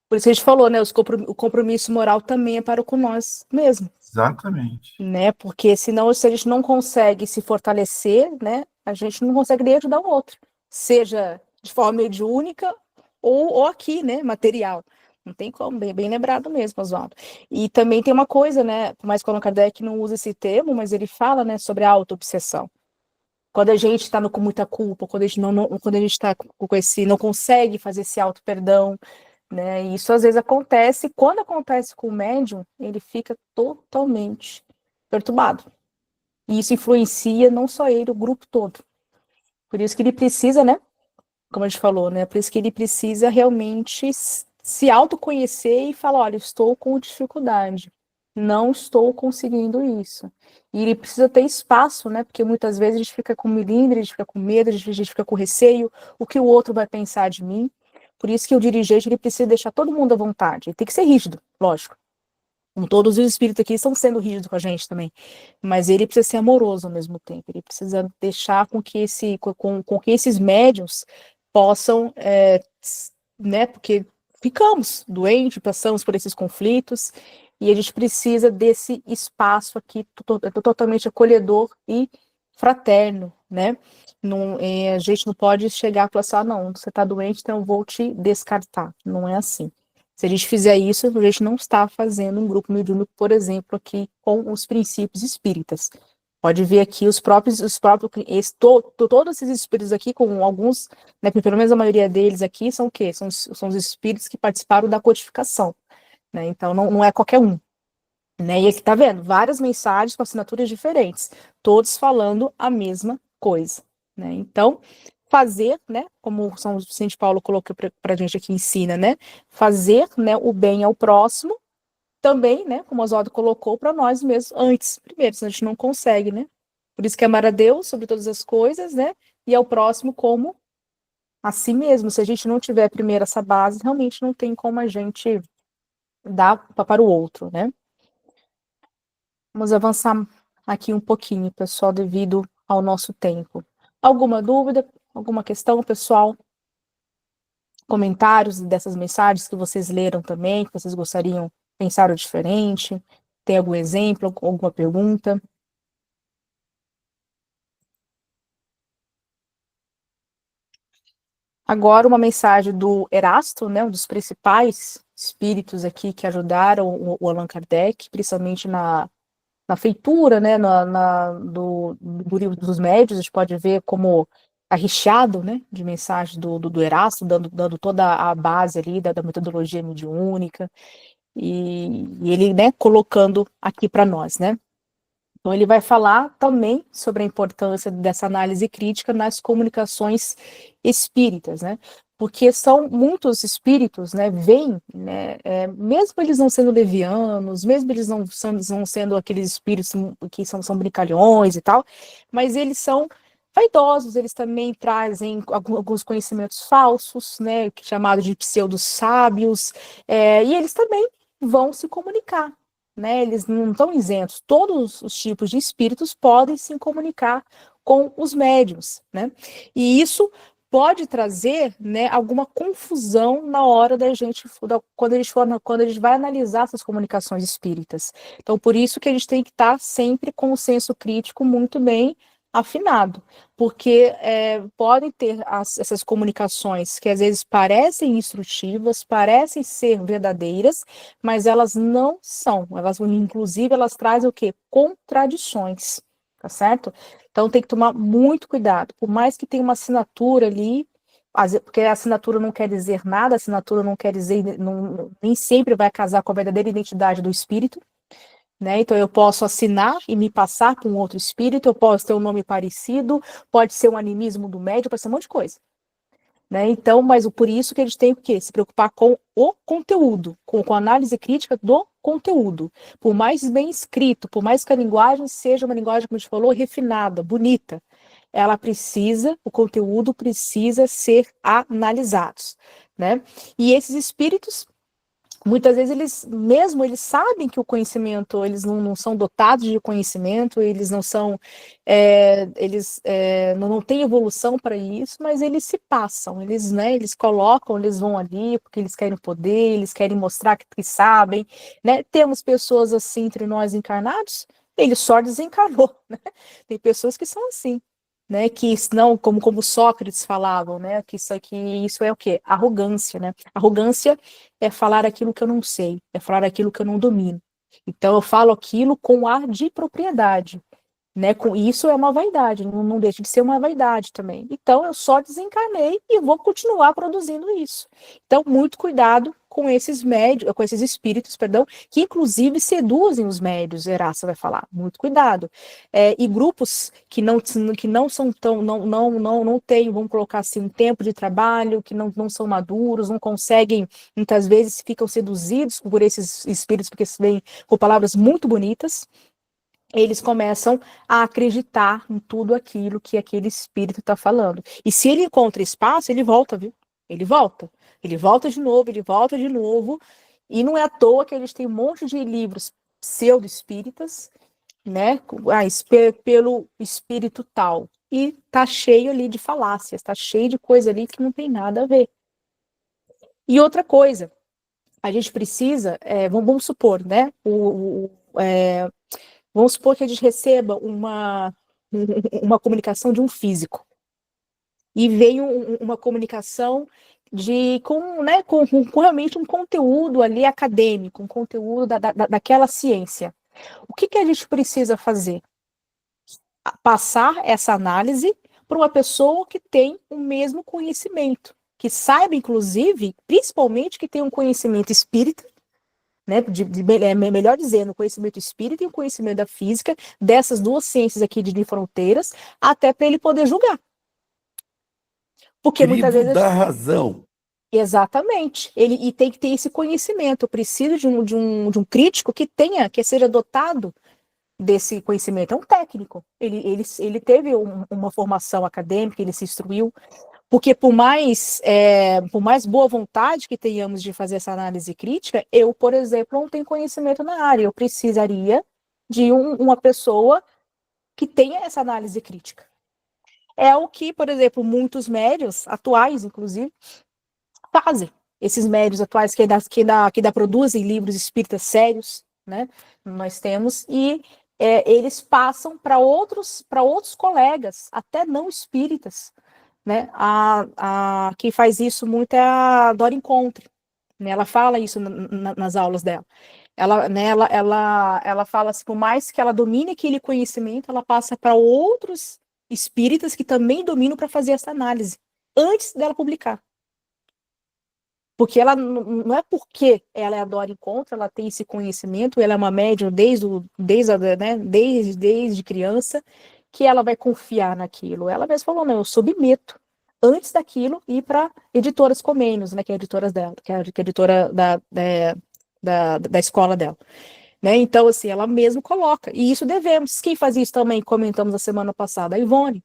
Por isso a gente falou, né? O compromisso moral também é para com nós mesmos. Exatamente. Né? Porque senão, se a gente não consegue se fortalecer, né? A gente não consegue nem ajudar o outro. Seja de forma mediúnica ou aqui, né? Material. Não tem como, bem lembrado mesmo, Oswaldo. E também tem uma coisa, né? Por mais que o Allan Kardec não usa esse termo, mas ele fala, né, sobre a auto-obsessão. Quando a gente está com muita culpa, quando a gente quando a gente está com esse, não consegue fazer esse auto-perdão, né? E isso às vezes acontece, quando acontece com o médium, ele fica totalmente perturbado. E isso influencia não só ele, o grupo todo. Por isso que ele precisa, né? Como a gente falou, né? Por isso que ele precisa realmente se autoconhecer e falar, olha, estou com dificuldade, não estou conseguindo isso. E ele precisa ter espaço, né? Porque muitas vezes a gente fica com melindre, a gente fica com medo, a gente fica com receio, o que o outro vai pensar de mim. Por isso que o dirigente ele precisa deixar todo mundo à vontade. Ele tem que ser rígido, lógico. Com todos os espíritos aqui estão sendo rígidos com a gente também. Mas ele precisa ser amoroso ao mesmo tempo. Ele precisa deixar com que esses médiuns possam, né? Porque ficamos doentes, passamos por esses conflitos, e a gente precisa desse espaço aqui totalmente acolhedor e fraterno, né? Não, a gente não pode chegar e falar assim, não, você está doente, então eu vou te descartar. Não é assim. Se a gente fizer isso, a gente não está fazendo um grupo mediúnico, por exemplo, aqui com os princípios espíritas. Pode ver aqui todos esses espíritos aqui, com alguns, né, pelo menos a maioria deles aqui, são o quê? São os espíritos que participaram da codificação, né? Então, não é qualquer um. Né? E aqui tá vendo várias mensagens com assinaturas diferentes, todos falando a mesma coisa, né? Então, fazer, né, como São Vicente Paulo colocou para a gente aqui, ensina, né, fazer, né, o bem ao próximo, também, né, como o Oswaldo colocou, para nós mesmos antes, primeiro, senão a gente não consegue, né? Por isso que amar a Deus sobre todas as coisas, né, e ao próximo como a si mesmo. Se a gente não tiver primeiro essa base, realmente não tem como a gente dar para o outro, né? Vamos avançar aqui um pouquinho, pessoal, devido ao nosso tempo. Alguma dúvida? Alguma questão, pessoal? Comentários dessas mensagens que vocês leram também, que vocês gostariam, pensaram diferente? Tem algum exemplo, alguma pergunta? Agora, uma mensagem do Erasto, né, um dos principais espíritos aqui que ajudaram o Allan Kardec, principalmente na na feitura, né, do livro dos médios, a gente pode ver como tá recheado, né, de mensagens do Erasto, dando toda a base ali da metodologia mediúnica, e ele, né, colocando aqui para nós, né. Então, ele vai falar também sobre a importância dessa análise crítica nas comunicações espíritas, né? Porque são muitos espíritos, né? Vêm, né? Mesmo eles não sendo levianos, mesmo eles não sendo aqueles espíritos que são brincalhões e tal, mas eles são vaidosos, eles também trazem alguns conhecimentos falsos, né? Chamados de pseudo-sábios, e eles também vão se comunicar, né? Eles não estão isentos. Todos os tipos de espíritos podem se comunicar com os médiuns, né? E isso pode trazer, né, alguma confusão na hora quando a gente vai analisar essas comunicações espíritas. Então, por isso que a gente tem que estar sempre com o senso crítico muito bem afinado, porque podem ter essas comunicações que às vezes parecem instrutivas, parecem ser verdadeiras, mas elas não são. Inclusive, elas trazem o quê? Contradições, tá certo? Então tem que tomar muito cuidado. Por mais que tenha uma assinatura ali, porque a assinatura não quer dizer nada, a assinatura não quer dizer, nem sempre vai casar com a verdadeira identidade do espírito, né? Então eu posso assinar e me passar para um outro espírito, eu posso ter um nome parecido, pode ser um animismo do médium, pode ser um monte de coisa. Né? Então, mas por isso que a gente tem que se preocupar com o conteúdo, com a análise crítica do conteúdo. Por mais bem escrito, por mais que a linguagem seja uma linguagem, como a gente falou, refinada, bonita, o conteúdo precisa ser analisado, né? E esses espíritos, muitas vezes eles sabem que o conhecimento, eles não são dotados de conhecimento, eles não são, não têm evolução para isso, mas eles se passam, eles colocam, eles vão ali porque eles querem poder, eles querem mostrar que sabem, né? Temos pessoas assim entre nós encarnados, ele só desencarnou, né? Tem pessoas que são assim, né, que não, como Sócrates falavam, né, que isso é o quê? Arrogância, né? Arrogância é falar aquilo que eu não sei, é falar aquilo que eu não domino. Então eu falo aquilo com ar de propriedade, né? Com isso é uma vaidade, não deixa de ser uma vaidade também. Então eu só desencarnei e vou continuar produzindo isso. Então muito cuidado com esses médios, com esses espíritos, perdão, que inclusive seduzem os médios, Erasto vai falar. Muito cuidado. E grupos que não são tão, não têm, vamos colocar assim, um tempo de trabalho, que não são maduros, não conseguem, muitas vezes ficam seduzidos por esses espíritos, porque vêm com palavras muito bonitas, eles começam a acreditar em tudo aquilo que aquele espírito está falando. E se ele encontra espaço, ele volta, viu? Ele volta. Ele volta de novo, ele volta de novo. E não é à toa que eles têm um monte de livros pseudo-espíritas, né? Pelo espírito tal. E tá cheio ali de falácias, tá cheio de coisa ali que não tem nada a ver. E outra coisa, a gente precisa, vamos supor, né? Vamos supor que a gente receba uma comunicação de um físico e veio uma comunicação com realmente um conteúdo ali acadêmico, um conteúdo daquela ciência. O que a gente precisa fazer? Passar essa análise para uma pessoa que tem o mesmo conhecimento, que saiba, inclusive, principalmente que tem um conhecimento espírita, né, melhor dizendo, o conhecimento espírita e o conhecimento da física, dessas duas ciências aqui de fronteiras, até para ele poder julgar. Porque muitas vezes... dá razão. Exatamente. E tem que ter esse conhecimento. Eu preciso de um crítico que seja dotado desse conhecimento. É um técnico. Ele teve uma formação acadêmica, ele se instruiu. Porque por mais boa vontade que tenhamos de fazer essa análise crítica, eu, por exemplo, não tenho conhecimento na área. Eu precisaria de uma pessoa que tenha essa análise crítica. É o que, por exemplo, muitos médios atuais, inclusive, fazem. Esses médios atuais que ainda produzem livros espíritas sérios, né? Nós temos, e eles passam para outros colegas, até não espíritas, né? Quem faz isso muito é a Dora Encontre, né? Ela fala isso nas aulas dela. Ela, né, ela fala assim, por mais que ela domine aquele conhecimento, ela passa para outros espíritas que também dominam para fazer essa análise, antes dela publicar. Porque ela não é porque ela é a Dora Encontra, ela tem esse conhecimento, ela é uma médium desde criança, que ela vai confiar naquilo. Ela mesma falou, não, eu submeto antes daquilo ir para editoras Comênios, né, que é a editora dela, que é a editora da escola dela. Né? Então, assim, ela mesma coloca. E isso devemos. Quem faz isso também, comentamos a semana passada, a Ivone.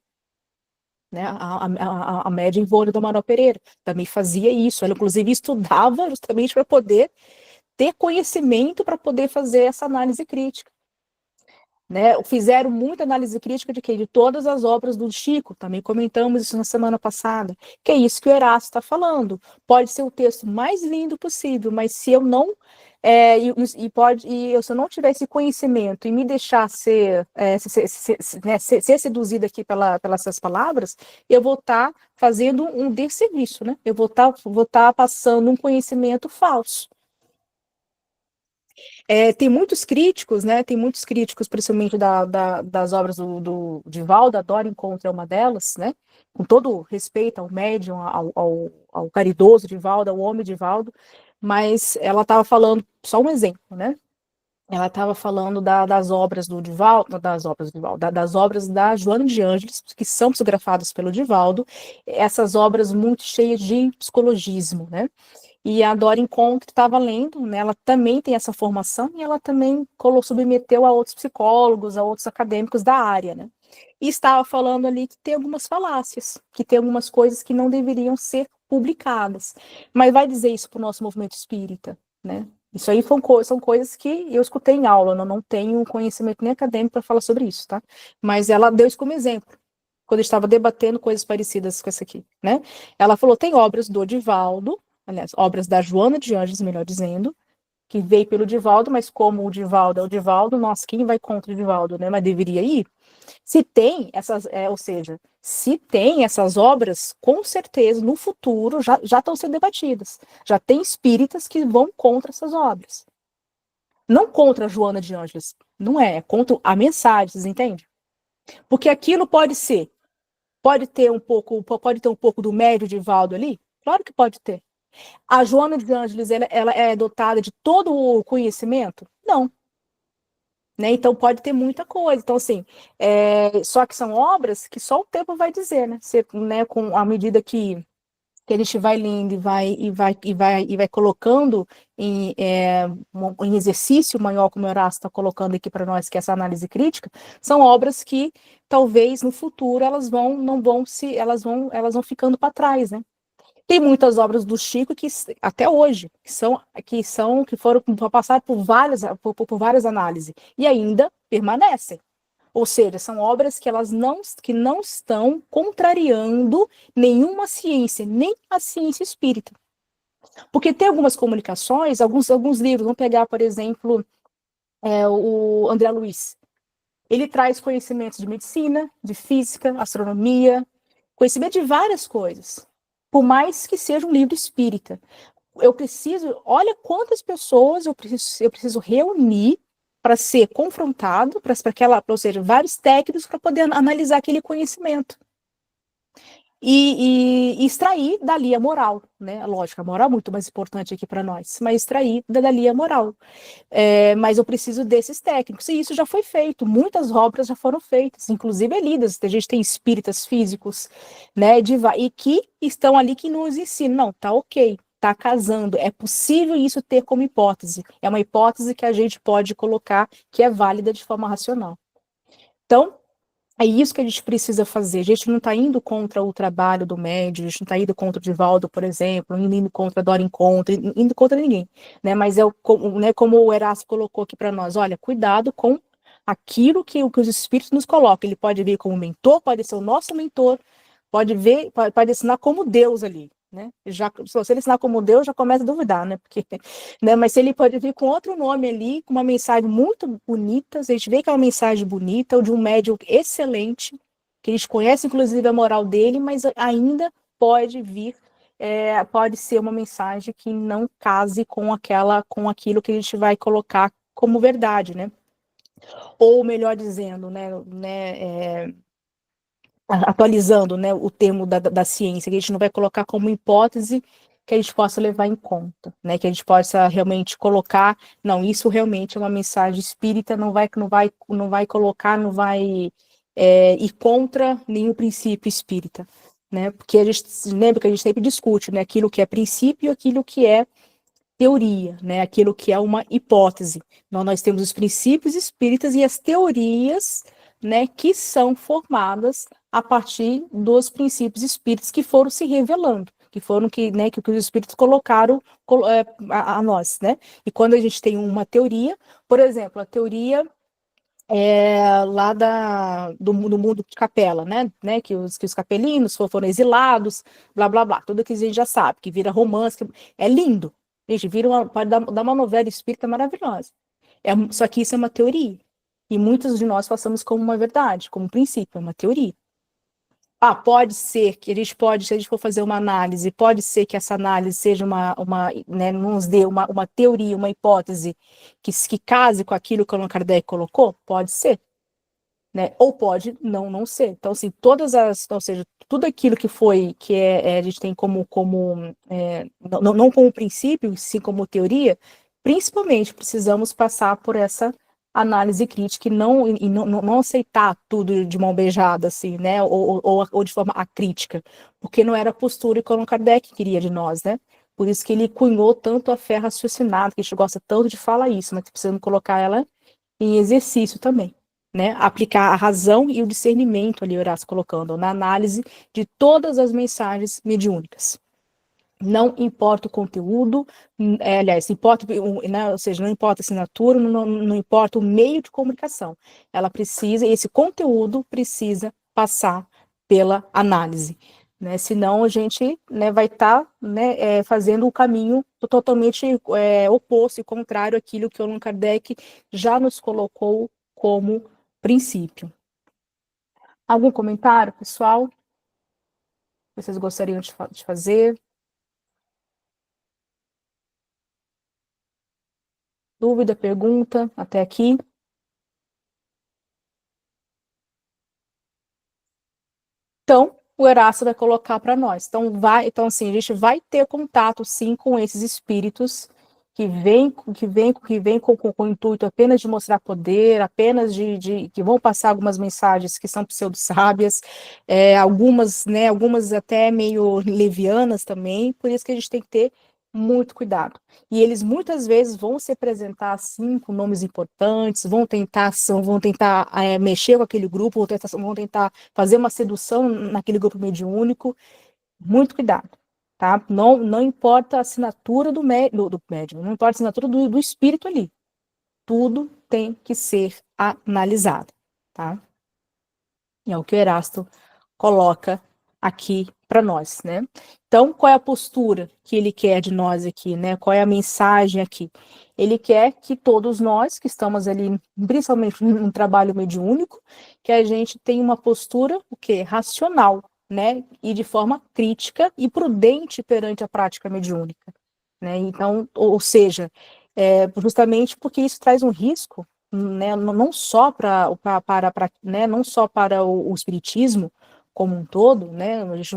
Né, a média Ivone do Amaral Pereira também fazia isso, ela inclusive estudava justamente para poder ter conhecimento para poder fazer essa análise crítica. Né? Fizeram muita análise crítica de quê? De todas as obras do Chico, também comentamos isso na semana passada, que é isso que o Erasto está falando. Pode ser o texto mais lindo possível, mas se eu não se eu não tiver esse conhecimento e me deixar ser seduzida aqui pelas essas palavras, eu vou estar fazendo um desserviço, né? Eu vou estar passando um conhecimento falso. Tem muitos críticos, né? Tem muitos críticos, principalmente das obras do Divaldo, a Dora Encontra é uma delas, né? Com todo respeito ao médium, ao caridoso Divaldo, ao homem Divaldo, mas ela estava falando, só um exemplo, né? Ela estava falando das obras do Divaldo, das obras da Joana de Ângeles, que são psicografadas pelo Divaldo, essas obras muito cheias de psicologismo, né? E a Dora Encontra estava lendo, né, ela também tem essa formação e ela também submeteu a outros psicólogos, a outros acadêmicos da área, né? E estava falando ali que tem algumas falácias, que tem algumas coisas que não deveriam ser publicadas. Mas vai dizer isso para o nosso movimento espírita, né? Isso aí são coisas que eu escutei em aula, eu não tenho conhecimento nem acadêmico para falar sobre isso, tá? Mas ela deu isso como exemplo, quando eu estava debatendo coisas parecidas com essa aqui, né? Ela falou, tem obras do Divaldo, aliás, obras da Joana de Ângeles, melhor dizendo, que veio pelo Divaldo, mas como o Divaldo é o Divaldo, quem vai contra o Divaldo, né? Mas deveria ir. Se tem se tem essas obras, com certeza, no futuro, já estão sendo debatidas. Já tem espíritas que vão contra essas obras. Não contra a Joana de Ângeles, não é contra a mensagem, vocês entendem? Porque aquilo pode ter um pouco do médio Divaldo ali? Claro que pode ter. A Joana de Ângeles, ela é dotada de todo o conhecimento? Não. Né? Então, pode ter muita coisa. Então, assim, só que são obras que só o tempo vai dizer, né? À medida que a gente vai lendo e vai colocando em exercício maior, como o Horácio está colocando aqui para nós, que é essa análise crítica, são obras que talvez no futuro elas vão ficando para trás, né? Tem muitas obras do Chico que até hoje que foram passadas por várias análises e ainda permanecem. Ou seja, são obras que não estão contrariando nenhuma ciência, nem a ciência espírita. Porque tem algumas comunicações, alguns livros, vamos pegar, por exemplo, o André Luiz. Ele traz conhecimentos de medicina, de física, astronomia, conhecimento de várias coisas. Por mais que seja um livro espírita. Olha quantas pessoas eu preciso reunir para ser confrontado, ou seja, vários técnicos para poder analisar aquele conhecimento. E extrair dali a moral, né? Lógico, a moral é muito mais importante aqui para nós, mas extrair dali a moral. Mas eu preciso desses técnicos, e isso já foi feito, muitas obras já foram feitas, inclusive lidas, a gente tem espíritas físicos, né, e que estão ali que nos ensinam, não, tá ok, tá casando, é possível isso ter como hipótese, é uma hipótese que a gente pode colocar que é válida de forma racional. Então, é isso que a gente precisa fazer. A gente não está indo contra o trabalho do médium, a gente não está indo contra o Divaldo, por exemplo, indo contra a Dora Encontra, indo contra ninguém. Né? Mas como o Erasto colocou aqui para nós, olha, cuidado com aquilo que os espíritos nos colocam. Ele pode vir como mentor, pode ser o nosso mentor, pode ensinar como Deus ali. Né? Se você ensinar como Deus, já começa a duvidar, né? Porque, né? Mas se ele pode vir com outro nome ali, com uma mensagem muito bonita, a gente vê que é uma mensagem bonita, ou de um médium excelente, que a gente conhece inclusive a moral dele, mas ainda pode vir pode ser uma mensagem que não case com aquilo que a gente vai colocar como verdade, né? Ou melhor dizendo, atualizando, né, o termo da ciência, que a gente não vai colocar como hipótese que a gente possa levar em conta, né, que a gente possa realmente colocar, não, isso realmente é uma mensagem espírita, não vai colocar, não vai ir contra nenhum princípio espírita, né, porque a gente lembra que a gente sempre discute, né, aquilo que é princípio e aquilo que é teoria, né, aquilo que é uma hipótese. Nós temos os princípios espíritas e as teorias, né, que são formadas a partir dos princípios espíritas que foram se revelando, que foram que os espíritos colocaram a nós, né? E quando a gente tem uma teoria, por exemplo, a teoria lá do mundo de capela, né? Que os capelinos foram exilados, blá blá blá, tudo que a gente já sabe, que vira romance, é lindo. Gente, pode dar uma novela espírita maravilhosa. Só que isso é uma teoria. E muitos de nós passamos como uma verdade, como um princípio, é uma teoria. Pode ser que se a gente for fazer uma análise, pode ser que essa análise seja né, nos dê uma teoria, uma hipótese que case com aquilo que o Allan Kardec colocou? Pode ser. Né? Ou pode não ser. Então, assim, ou seja, tudo aquilo a gente tem não como princípio, sim como teoria, principalmente precisamos passar por essa análise crítica e não aceitar tudo de mão beijada, assim, né? Ou de forma acrítica, porque não era a postura que o Allan Kardec queria de nós, né? Por isso que ele cunhou tanto a fé raciocinada, que a gente gosta tanto de falar isso, mas precisamos colocar ela em exercício também, né? Aplicar a razão e o discernimento ali, Horácio colocando, na análise de todas as mensagens mediúnicas. Não importa o conteúdo, aliás, importa, né, ou seja, não importa a assinatura, não importa o meio de comunicação. Esse conteúdo precisa passar pela análise, né? Senão a gente, né, vai estar fazendo o caminho totalmente oposto e contrário àquilo que o Allan Kardec já nos colocou como princípio. Algum comentário, pessoal? Vocês gostariam de fazer? Dúvida, pergunta, até aqui? Então, o Erasto vai colocar para nós. Então, assim, a gente vai ter contato, sim, com esses espíritos que vêm com o intuito apenas de mostrar poder, apenas que vão passar algumas mensagens que são pseudo-sábias, algumas até meio levianas também, por isso que a gente tem que ter muito cuidado. E eles muitas vezes vão se apresentar assim, com nomes importantes, vão tentar mexer com aquele grupo, vão tentar fazer uma sedução naquele grupo mediúnico. Muito cuidado, tá? Não importa a assinatura do médium, não importa a assinatura do espírito ali. Tudo tem que ser analisado, tá? E é o que o Erasto coloca aqui para nós, né? Então, qual é a postura que ele quer de nós aqui, né? Qual é a mensagem aqui? Ele quer que todos nós que estamos ali, principalmente no trabalho mediúnico, que a gente tenha uma postura, o quê? Racional, né? E de forma crítica e prudente perante a prática mediúnica, né? Então, ou seja, justamente porque isso traz um risco, né? Não só não só para o espiritismo como um todo, né? A gente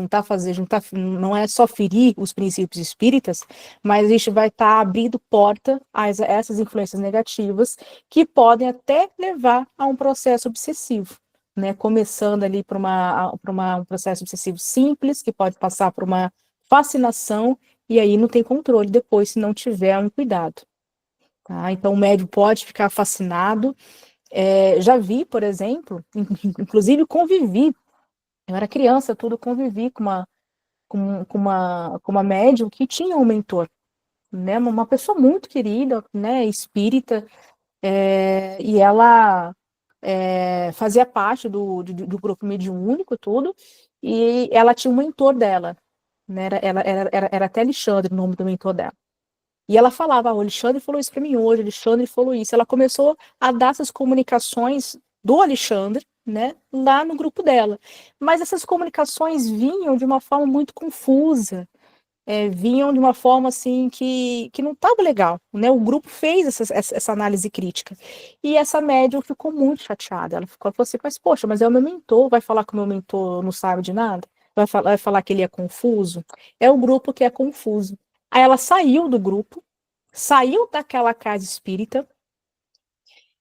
não é só ferir os princípios espíritas, mas a gente vai estar abrindo porta a essas influências negativas que podem até levar a um processo obsessivo, né? Começando ali por um processo obsessivo simples, que pode passar por uma fascinação, e aí não tem controle depois se não tiver um cuidado. Tá? Então o médium pode ficar fascinado. Já vi, por exemplo, inclusive convivi, eu era criança, convivi com uma médium que tinha um mentor, né? Uma pessoa muito querida, né? Espírita, e ela fazia parte do grupo mediúnico, tudo, e ela tinha um mentor dela, né? Era até Alexandre o nome do mentor dela. E ela falava, o Alexandre falou isso para mim hoje, o Alexandre falou isso. Ela começou a dar essas comunicações do Alexandre, né, lá no grupo dela. Mas essas comunicações vinham de uma forma muito confusa, vinham de uma forma assim que não estava legal, né? O grupo fez essa análise crítica. E essa médium ficou muito chateada. Ela falou assim, mas poxa, mas é o meu mentor, vai falar que o meu mentor não sabe de nada? Vai falar que ele é confuso? É o grupo que é confuso. Aí ela saiu do grupo, saiu daquela casa espírita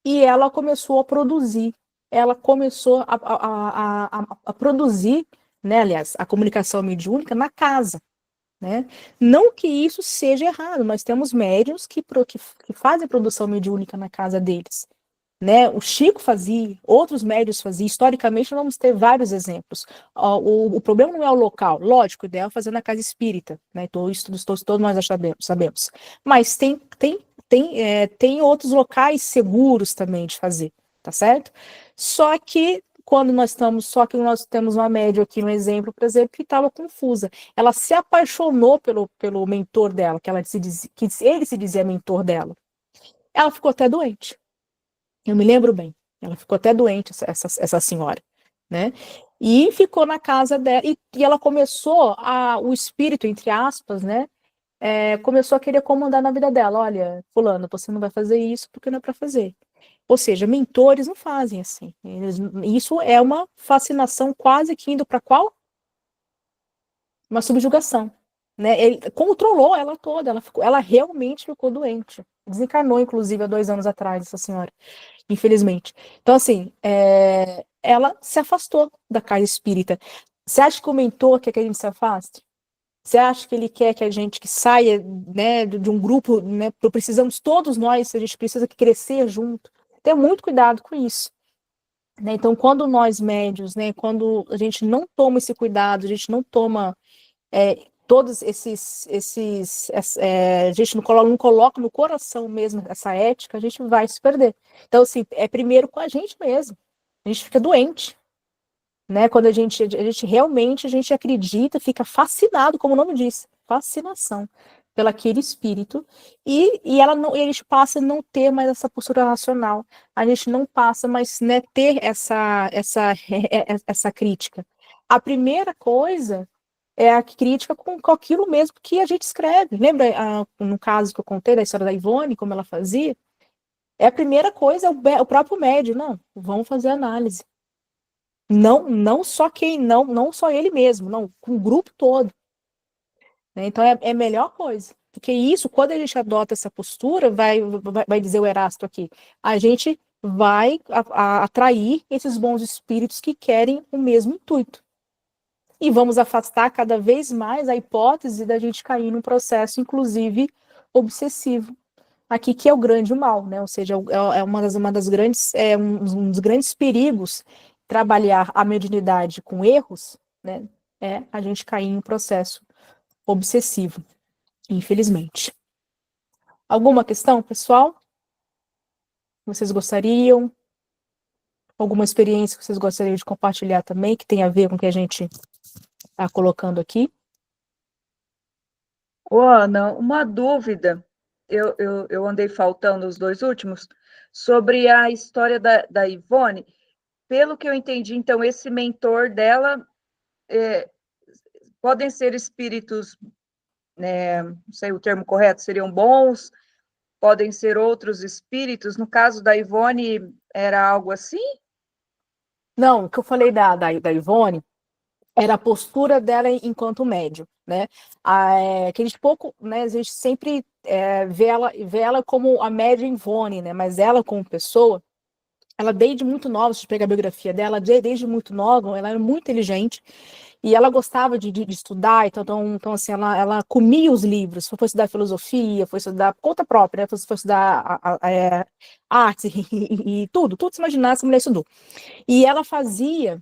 e ela começou a produzir. Ela começou a produzir, né? Aliás, a comunicação mediúnica na casa. Né? Não que isso seja errado, nós temos médiuns que fazem produção mediúnica na casa deles. Né? O Chico fazia, outros médiuns faziam, historicamente vamos ter vários exemplos. O problema não é o local, lógico, o ideal é fazer na casa espírita, né? Todos nós já sabemos. Mas tem outros locais seguros também de fazer, tá certo? Só que nós temos uma médium aqui, um exemplo, por exemplo, que estava confusa. Ela se apaixonou pelo mentor dela, que ele se dizia mentor dela. Ela ficou até doente. Eu me lembro bem. Ela ficou até doente, essa senhora, né? E ficou na casa dela, e ela começou o espírito, entre aspas, né? Começou a querer comandar na vida dela. Olha, fulano, você não vai fazer isso porque não é para fazer. Ou seja, mentores não fazem assim. Isso é uma fascinação quase que indo para qual? Uma subjugação. Né? Ele controlou ela toda, ela realmente ficou doente. Desencarnou, inclusive, há 2 anos atrás, essa senhora, infelizmente. Então, assim, ela se afastou da casa espírita. Você acha que o mentor quer que a gente se afaste? Você acha que ele quer que a gente saia, né, de um grupo, né? Precisamos todos nós, a gente precisa crescer junto. Tenha muito cuidado com isso. Né? Então, quando nós médios, né, quando a gente não toma esse cuidado, a gente não toma todos a gente não coloca no coração mesmo essa ética, a gente vai se perder. Então, assim, primeiro com a gente mesmo. A gente fica doente. Né, quando a gente realmente acredita, fica fascinado, como o nome diz, fascinação pelo aquele espírito, e a gente passa a não ter mais essa postura racional, a gente não passa mais, né, ter essa crítica. A primeira coisa é a crítica com aquilo mesmo que a gente escreve. Lembra, no caso que eu contei da história da Ivone, como ela fazia? A primeira coisa é o próprio médium, não, vamos fazer análise. Não só não só ele mesmo, não, com o grupo todo. Né? Então é a melhor coisa. Porque isso, quando a gente adota essa postura, vai dizer o Erasto aqui, a gente vai atrair esses bons espíritos que querem o mesmo intuito. E vamos afastar cada vez mais a hipótese da gente cair num processo, inclusive, obsessivo. Aqui que é o grande mal, né? Ou seja, é uma das grandes, um dos grandes perigos trabalhar a mediunidade com erros, né? É a gente cair em um processo obsessivo, infelizmente. Alguma questão, pessoal? Vocês gostariam? Alguma experiência que vocês gostariam de compartilhar também, que tem a ver com o que a gente está colocando aqui? Ô, Ana, uma dúvida, eu andei faltando os 2 últimos, sobre a história da Ivone. Pelo que eu entendi, então, esse mentor dela podem ser espíritos, né, não sei o termo correto, seriam bons, podem ser outros espíritos. No caso da Ivone, era algo assim? Não, o que eu falei da Ivone era a postura dela enquanto médium, né? Que a gente pouco, né? A gente sempre vê ela como a médium Ivone, né? Mas ela como pessoa, ela desde muito nova, se você pegar a biografia dela, desde muito nova, ela era muito inteligente e ela gostava de estudar, então assim, ela comia os livros, foi estudar filosofia, foi estudar por conta própria, né? Foi estudar arte e tudo se imaginar, essa mulher estudou. E ela fazia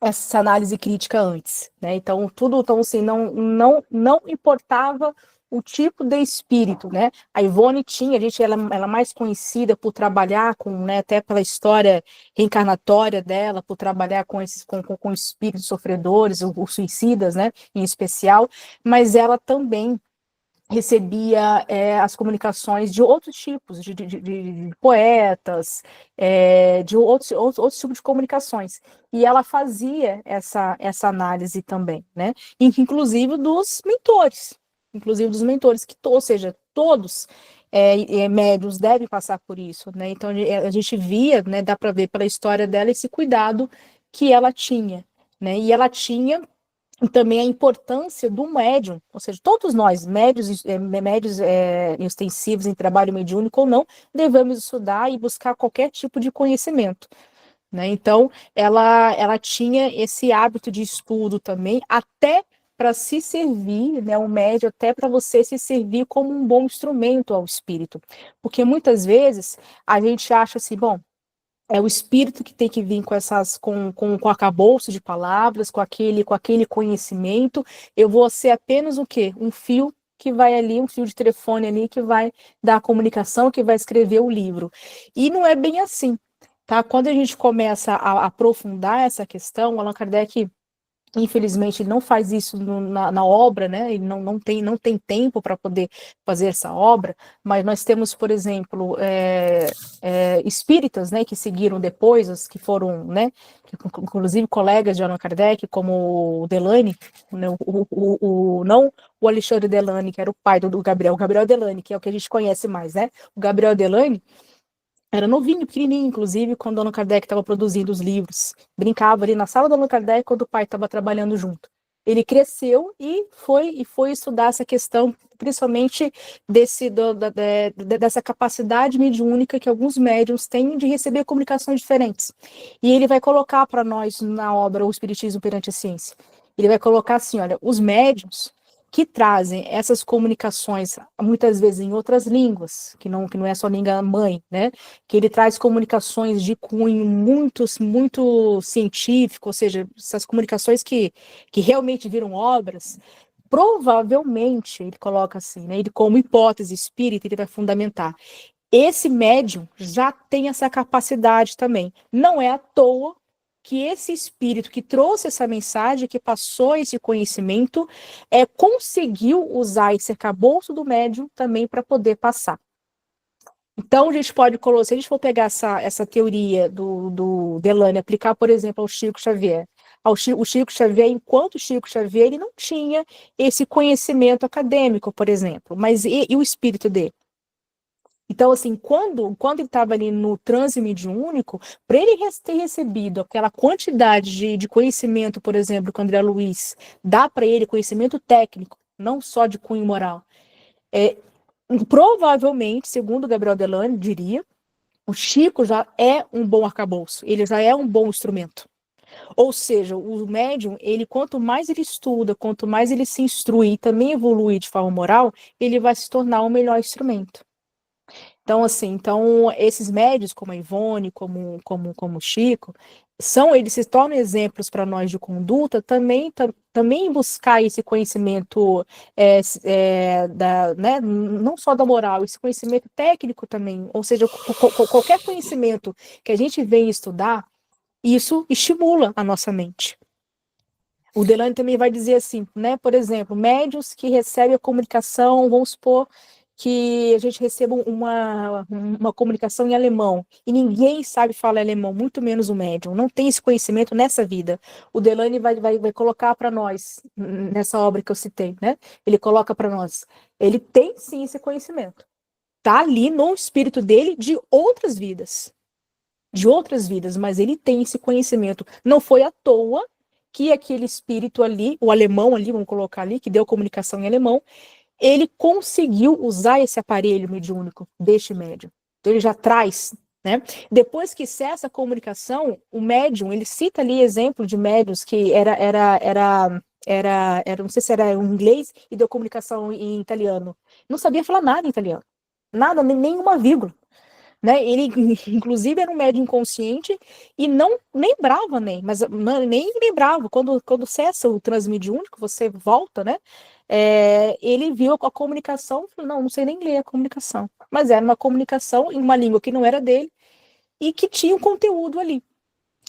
essa análise crítica antes, né? Então assim, não importava o tipo de espírito, né? A Ivone tinha, ela é mais conhecida por trabalhar com, né, até pela história reencarnatória dela, por trabalhar com espíritos sofredores, os suicidas, né, em especial, mas ela também recebia as comunicações de outros tipos, de poetas, de outros tipos de comunicações. E ela fazia essa análise também, né? Inclusive dos mentores, inclusive dos mentores, ou seja, todos médiuns devem passar por isso, né? Então a gente via, né, dá para ver pela história dela esse cuidado que ela tinha, né? E ela tinha também a importância do médium, ou seja, todos nós, médios extensivos em trabalho mediúnico ou não, devemos estudar e buscar qualquer tipo de conhecimento, né? Então, ela tinha esse hábito de estudo também, até para se servir, né, o médium, até para você se servir como um bom instrumento ao espírito, porque muitas vezes a gente acha assim, bom, é o espírito que tem que vir com arcabouço de palavras, com aquele conhecimento. Eu vou ser apenas o quê? Um fio que vai ali, um fio de telefone ali, que vai dar a comunicação, que vai escrever o livro. E não é bem assim, tá? Quando a gente começa a aprofundar essa questão, Allan Kardec, infelizmente, ele não faz isso na obra, né? Ele não tem tempo para poder fazer essa obra, mas nós temos, por exemplo, espíritas, né, que seguiram depois, os que foram, né, inclusive colegas de Allan Kardec, como o Delany, né, não o Alexandre Delany, que era o pai do Gabriel, o Gabriel Delany, que é o que a gente conhece mais, né? O Gabriel Delany era novinho, pequenininho, inclusive, quando Allan Kardec estava produzindo os livros. Brincava ali na sala do Allan Kardec quando o pai estava trabalhando junto. Ele cresceu e foi estudar essa questão, principalmente dessa capacidade mediúnica que alguns médiuns têm de receber comunicações diferentes. E ele vai colocar para nós na obra O Espiritismo perante a Ciência. Ele vai colocar assim, olha, os médiuns que trazem essas comunicações, muitas vezes em outras línguas, que não é só língua mãe, né? Que ele traz comunicações de cunho muito científico, ou seja, essas comunicações que realmente viram obras, provavelmente, ele coloca assim, né? Ele, como hipótese espírita, ele vai fundamentar. Esse médium já tem essa capacidade também. Não é à toa que esse espírito que trouxe essa mensagem, que passou esse conhecimento, conseguiu usar esse arcabouço do médium também para poder passar. Então, a gente pode colocar, se a gente for pegar essa teoria do Delany, aplicar, por exemplo, ao Chico Xavier. O Chico Xavier, enquanto Chico Xavier, ele não tinha esse conhecimento acadêmico, por exemplo, mas e o espírito dele? Então, assim, quando ele estava ali no transe mediúnico, para ele ter recebido aquela quantidade de conhecimento, por exemplo, que o André Luiz dá para ele, conhecimento técnico, não só de cunho moral, provavelmente, segundo Gabriel Delany, diria, o Chico já é um bom arcabouço, ele já é um bom instrumento. Ou seja, o médium, quanto mais ele estuda, quanto mais ele se instrui e também evolui de forma moral, ele vai se tornar um melhor instrumento. Então, assim, esses médios, como a Ivone, como o Chico, eles se tornam exemplos para nós de conduta, também buscar esse conhecimento, né, não só da moral, esse conhecimento técnico também, ou seja, qualquer conhecimento que a gente vem estudar, isso estimula a nossa mente. O Delany também vai dizer assim, né, por exemplo, médios que recebem a comunicação, vamos supor que a gente receba uma comunicação em alemão, e ninguém sabe falar alemão, muito menos o médium, não tem esse conhecimento nessa vida. O Delany vai colocar para nós, nessa obra que eu citei, né, ele coloca para nós, ele tem sim esse conhecimento, está ali no espírito dele de outras vidas, mas ele tem esse conhecimento, não foi à toa que aquele espírito ali, o alemão ali, vamos colocar ali, que deu comunicação em alemão, ele conseguiu usar esse aparelho mediúnico deste médium. Então ele já traz, né? Depois que cessa a comunicação, o médium, ele cita ali exemplo de médiums que era não sei se era em inglês e deu comunicação em italiano. Não sabia falar nada em italiano. Nada, nenhuma vírgula. Né? Ele, inclusive, era um médium inconsciente e não lembrava nem lembrava. Quando cessa o transmediúnico, você volta, né? Ele viu a comunicação, falou, não sei nem ler a comunicação. Mas era uma comunicação em uma língua que não era dele e que tinha um conteúdo ali.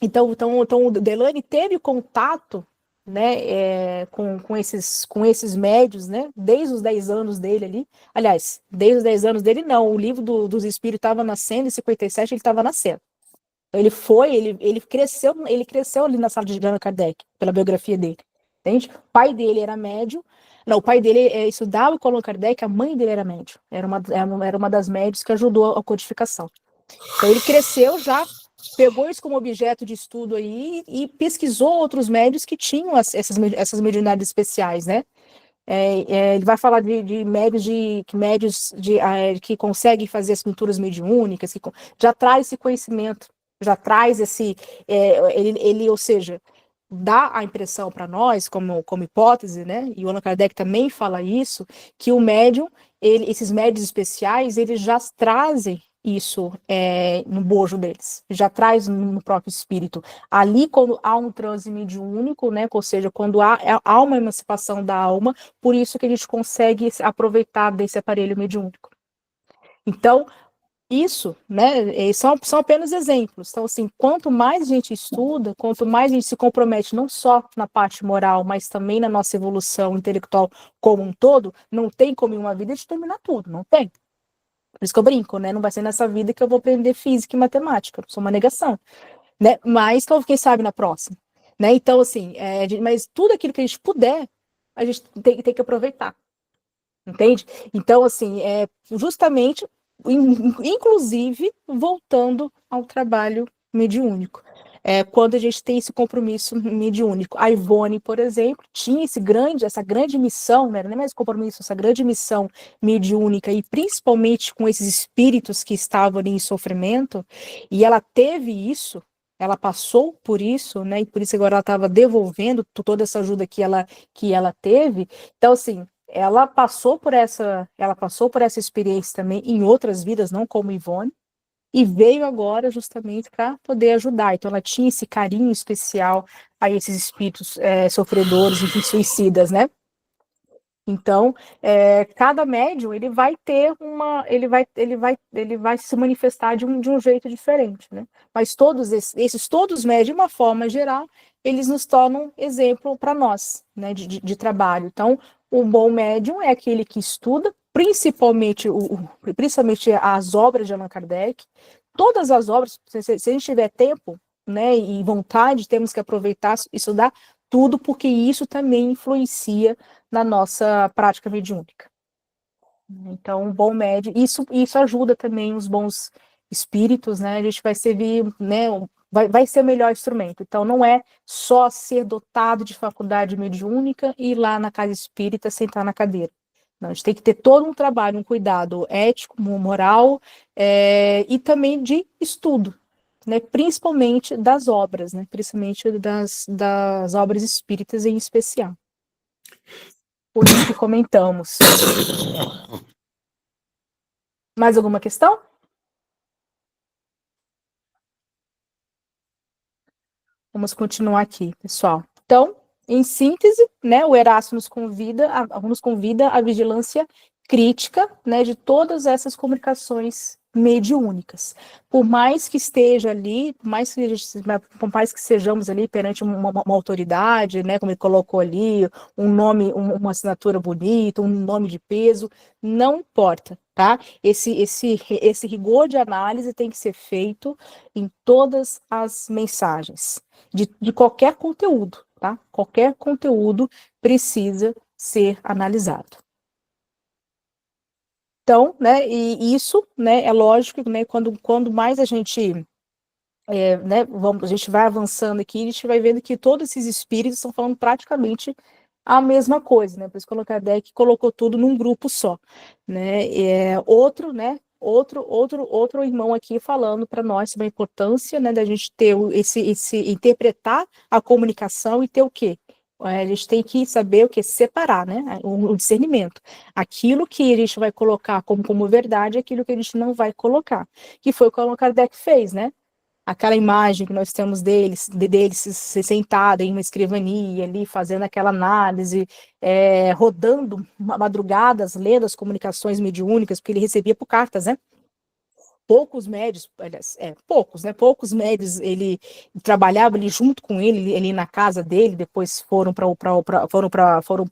Então o Delany teve contato, né, com esses médios, né, desde os 10 anos dele ali. Aliás, desde os 10 anos dele, não. O livro dos Espíritos estava nascendo, em 57 ele estava nascendo. Ele cresceu ali na sala de Allan Kardec, pela biografia dele. Entende? O pai dele era médium, Não, o pai dele estudava com Allan Kardec, a mãe dele era médium. Era uma das médiuns que ajudou a codificação. Então ele cresceu já, pegou isso como objeto de estudo aí e pesquisou outros médiuns que tinham essas mediunidades especiais, né? Ele vai falar de médiuns que conseguem fazer as pinturas mediúnicas, que já traz esse conhecimento, já traz ou seja, dá a impressão para nós, como hipótese, né? E o Allan Kardec também fala isso, que o médium, esses médiuns especiais, eles já trazem isso no bojo deles, já traz no próprio espírito. Ali, quando há um transe mediúnico, né? Ou seja, quando há uma emancipação da alma, por isso que a gente consegue aproveitar desse aparelho mediúnico. Então, isso, né, são apenas exemplos. Então, assim, quanto mais a gente estuda, quanto mais a gente se compromete, não só na parte moral, mas também na nossa evolução intelectual como um todo, não tem como em uma vida de terminar tudo, não tem. Por isso que eu brinco, né, não vai ser nessa vida que eu vou aprender física e matemática, eu sou uma negação, né, mas quem sabe na próxima, né, então, assim, mas tudo aquilo que a gente puder, a gente tem que aproveitar. Entende? Então, assim, justamente, inclusive, voltando ao trabalho mediúnico. Quando a gente tem esse compromisso mediúnico. A Ivone, por exemplo, tinha essa grande missão, né, não é mais compromisso, essa grande missão mediúnica, e principalmente com esses espíritos que estavam ali em sofrimento, e ela teve isso, ela passou por isso, né, e por isso agora ela estava devolvendo toda essa ajuda que ela teve. Então, assim, ela passou por essa experiência também em outras vidas, não como Ivone, e veio agora justamente para poder ajudar. Então ela tinha esse carinho especial a esses espíritos sofredores e suicidas, né? Então, cada médium ele vai ter ele vai se manifestar de um jeito diferente, né? Mas todos médios, de uma forma geral, eles nos tornam exemplo para nós, né? De trabalho. Então, o bom médium é aquele que estuda, principalmente as obras de Allan Kardec, todas as obras. Se a gente tiver tempo, né, e vontade, temos que aproveitar e estudar tudo, porque isso também influencia na nossa prática mediúnica. Então, um bom médium, isso ajuda também os bons espíritos, né? A gente vai servir, né? Vai ser o melhor instrumento. Então, não é só ser dotado de faculdade mediúnica e ir lá na casa espírita sentar na cadeira. Não, a gente tem que ter todo um trabalho, um cuidado ético, moral, e também de estudo, né, principalmente das obras, né, principalmente das obras espíritas em especial. Por isso que comentamos. Mais alguma questão? Vamos continuar aqui, pessoal. Então, em síntese, né, o Erasto nos convida à vigilância crítica, né, de todas essas comunicações mediúnicas. Por mais que esteja ali, por mais que sejamos ali perante uma autoridade, né, como ele colocou ali, um nome, uma assinatura bonita, um nome de peso, não importa, tá? Esse rigor de análise tem que ser feito em todas as mensagens, de qualquer conteúdo, tá? Qualquer conteúdo precisa ser analisado. Então, né, e isso, né, é lógico, né, quando mais a gente, né, a gente vai avançando aqui, a gente vai vendo que todos esses espíritos estão falando praticamente a mesma coisa, né, por isso que o Allan Kardec colocou tudo num grupo só, né, outro irmão aqui falando para nós sobre a importância, né, da gente ter interpretar a comunicação e ter o quê? A gente tem que saber o que? Separar, né? O discernimento. Aquilo que a gente vai colocar como verdade, aquilo que a gente não vai colocar. Que foi o que o Allan Kardec fez, né? Aquela imagem que nós temos dele se sentado em uma escrivania ali, fazendo aquela análise, rodando madrugadas, lendo as comunicações mediúnicas, porque ele recebia por cartas, né? Poucos médios, aliás, poucos, né? Poucos médios ele trabalhava ali junto com ele na casa dele, depois foram para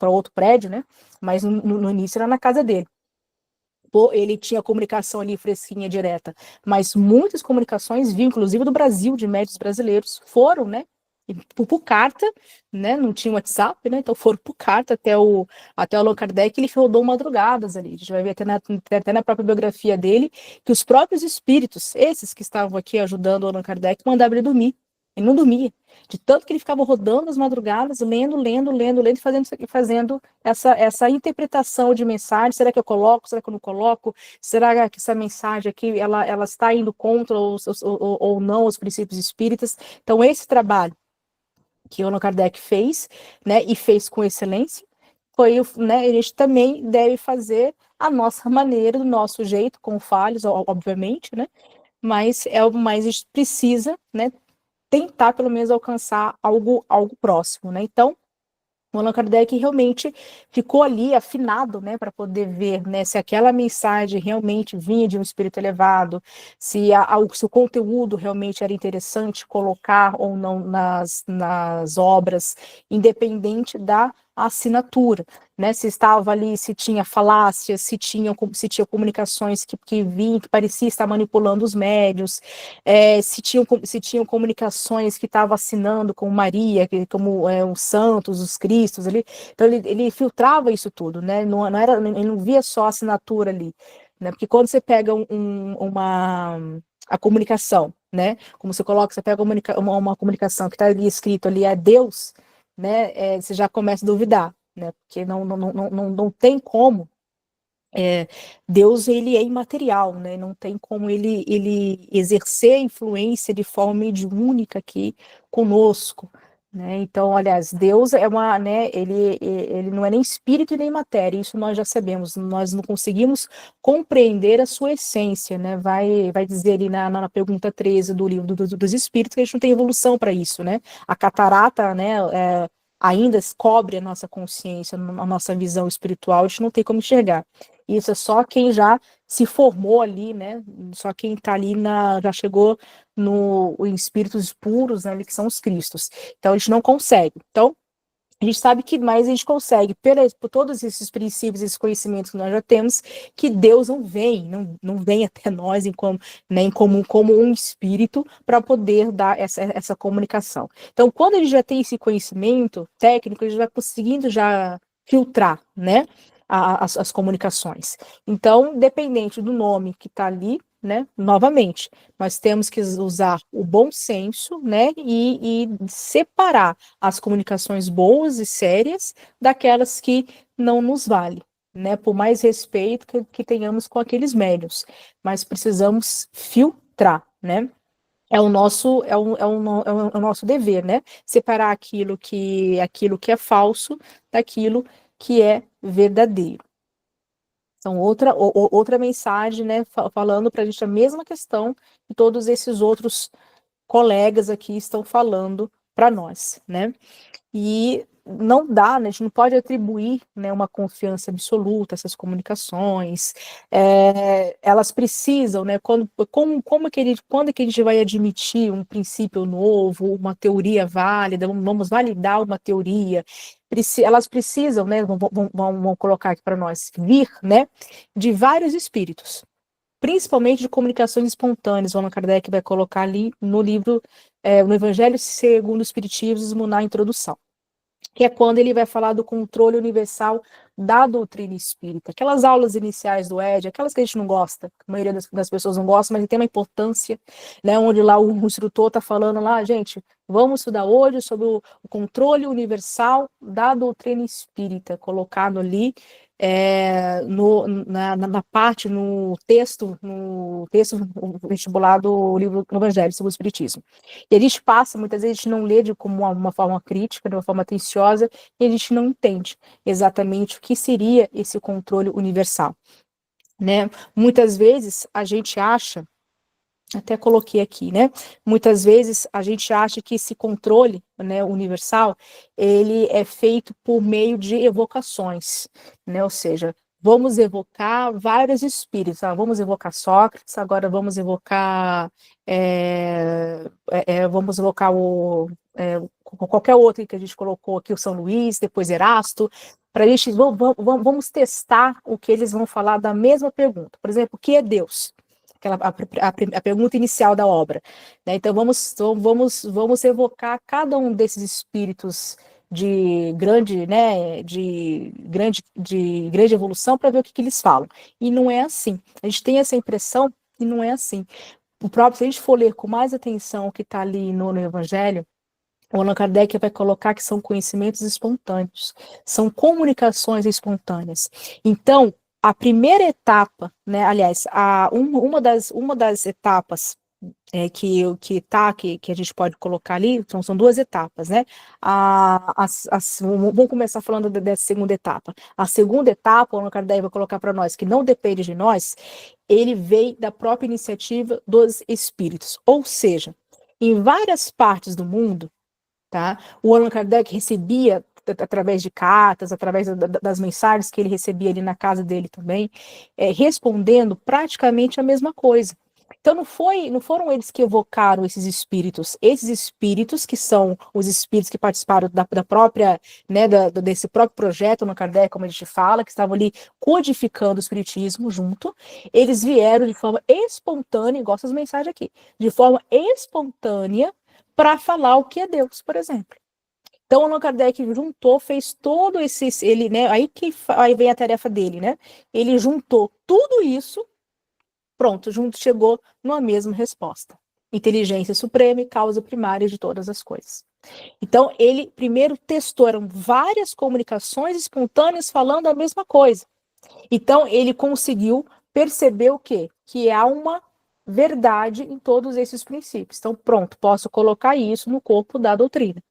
outro prédio, né? Mas no início era na casa dele. Ele tinha comunicação ali fresquinha, direta, mas muitas comunicações vinham, inclusive do Brasil, de médios brasileiros, foram, né? por carta, né? Não tinha WhatsApp, né? Então foram por carta até o Allan Kardec. Ele rodou madrugadas ali. A gente vai ver até na própria biografia dele que os próprios espíritos, esses que estavam aqui ajudando o Allan Kardec, mandavam ele dormir. Ele não dormia, de tanto que ele ficava rodando as madrugadas, lendo, e fazendo essa interpretação de mensagem. Será que eu coloco? Será que eu não coloco? Será que essa mensagem aqui ela está indo contra ou não os princípios espíritas? Então, esse trabalho que o Allan Kardec fez, né, e fez com excelência, né, a gente também deve fazer a nossa maneira, do nosso jeito, com falhas, obviamente, né, mas a gente precisa, né, tentar pelo menos alcançar algo próximo, né? Então, o Allan Kardec realmente ficou ali afinado, né, para poder ver, né, se aquela mensagem realmente vinha de um espírito elevado, se o conteúdo realmente era interessante colocar ou não nas obras, independente da assinatura, né, se estava ali, se tinha falácias, se tinha comunicações que vinham, que parecia estar manipulando os médios, se tinham comunicações que estava assinando como Maria, como os santos, os cristos ali. Então ele filtrava isso tudo, né? Ele não via só a assinatura ali, né? Porque quando você pega a comunicação, né? Como você pega uma comunicação que está ali escrito ali é Deus, né? Você já começa a duvidar, né? Porque não tem como. Deus, ele é imaterial, né? Não tem como ele exercer a influência de forma mediúnica aqui conosco, né? Então, aliás, Deus né? Ele não é nem espírito e nem matéria, isso nós já sabemos, nós não conseguimos compreender a sua essência, né? Vai dizer ali na pergunta 13 do livro dos Espíritos que a gente não tem evolução para isso, né? A catarata, né? Ainda cobre a nossa consciência, a nossa visão espiritual, a gente não tem como enxergar. Isso é só quem já se formou ali, né? Só quem está ali já chegou em espíritos puros, né? Que são os Cristos. Então a gente não consegue. Então a gente sabe que mais a gente consegue, por todos esses princípios, esses conhecimentos que nós já temos, que Deus não vem até nós né, em comum como um espírito para poder dar essa comunicação. Então, quando a gente já tem esse conhecimento técnico, a gente vai conseguindo já filtrar, né, as comunicações. Então, dependente do nome que está ali, né, novamente, nós temos que usar o bom senso, né, e separar as comunicações boas e sérias daquelas que não nos valem, né, por mais respeito que tenhamos com aqueles médiuns, mas precisamos filtrar, né. É o nosso dever, né, separar aquilo que é falso daquilo que é verdadeiro. Então, outra mensagem, né, falando para a gente a mesma questão que todos esses outros colegas aqui estão falando para nós, né? E não dá, né, a gente não pode atribuir, né, uma confiança absoluta a essas comunicações. Elas precisam, né, quando é que a gente vai admitir um princípio novo, uma teoria válida, vamos validar uma teoria, elas precisam, né, vamos colocar aqui para nós, vir, né, de vários espíritos, principalmente de comunicações espontâneas. O Allan Kardec vai colocar ali no livro, no Evangelho segundo o Espiritismo, na introdução, que é quando ele vai falar do controle universal da doutrina espírita. Aquelas aulas iniciais do ED, aquelas que a gente não gosta, a maioria das pessoas não gosta, mas tem uma importância, né, onde lá o instrutor está falando lá, gente, vamos estudar hoje sobre o controle universal da doutrina espírita, colocado ali na parte, no texto vestibular do livro do Evangelho sobre o Espiritismo. E a gente passa, muitas vezes a gente não lê como uma forma crítica, de uma forma atenciosa, e a gente não entende exatamente o que seria esse controle universal, né? Muitas vezes a gente acha, até coloquei aqui, né? Muitas vezes a gente acha que esse controle, né, universal, ele é feito por meio de evocações, né? Ou seja, vamos evocar vários espíritos, vamos evocar Sócrates, agora vamos evocar qualquer outro que a gente colocou aqui, o São Luís, depois Erasto, para a gente, vamos testar o que eles vão falar da mesma pergunta. Por exemplo, o que é Deus? a pergunta inicial da obra, né? Então vamos evocar cada um desses espíritos de grande, né, de grande evolução para ver o que eles falam. E não é assim. A gente tem essa impressão e não é assim. O próprio, se a gente for ler com mais atenção o que está ali no Evangelho, o Allan Kardec vai colocar que são conhecimentos espontâneos, são comunicações espontâneas. Então, a primeira etapa, né, aliás, uma das etapas que a gente pode colocar ali, são duas etapas, né? Vamos começar falando dessa segunda etapa. A segunda etapa, o Allan Kardec vai colocar para nós, que não depende de nós, ele veio da própria iniciativa dos espíritos. Ou seja, em várias partes do mundo, tá? O Allan Kardec recebia, através de cartas, através das mensagens que ele recebia ali na casa dele também, respondendo praticamente a mesma coisa. Então não foram eles que evocaram esses espíritos que são os espíritos que participaram da própria, né, desse próprio projeto Allan Kardec, como a gente fala, que estavam ali codificando o espiritismo junto, eles vieram de forma espontânea, igual essas mensagens aqui, de forma espontânea, para falar o que é Deus, por exemplo. Então, Allan Kardec juntou, fez todo ele, né, aí vem a tarefa dele, né? Ele juntou tudo isso, pronto, chegou numa mesma resposta. Inteligência suprema e causa primária de todas as coisas. Então, ele primeiro testou, eram várias comunicações espontâneas falando a mesma coisa. Então, ele conseguiu perceber o quê? Que há uma verdade em todos esses princípios. Então, pronto, posso colocar isso no corpo da doutrina.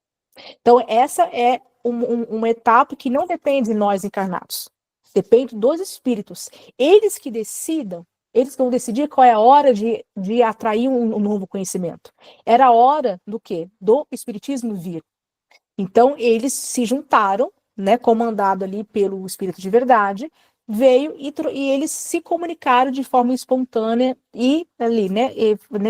Então, essa é uma etapa que não depende de nós encarnados. Depende dos espíritos. Eles que decidam, eles vão decidir qual é a hora de atrair um novo conhecimento. Era a hora do quê? Do espiritismo vir. Então, eles se juntaram, né, comandado ali pelo espírito de verdade, veio e eles se comunicaram de forma espontânea e ali, né,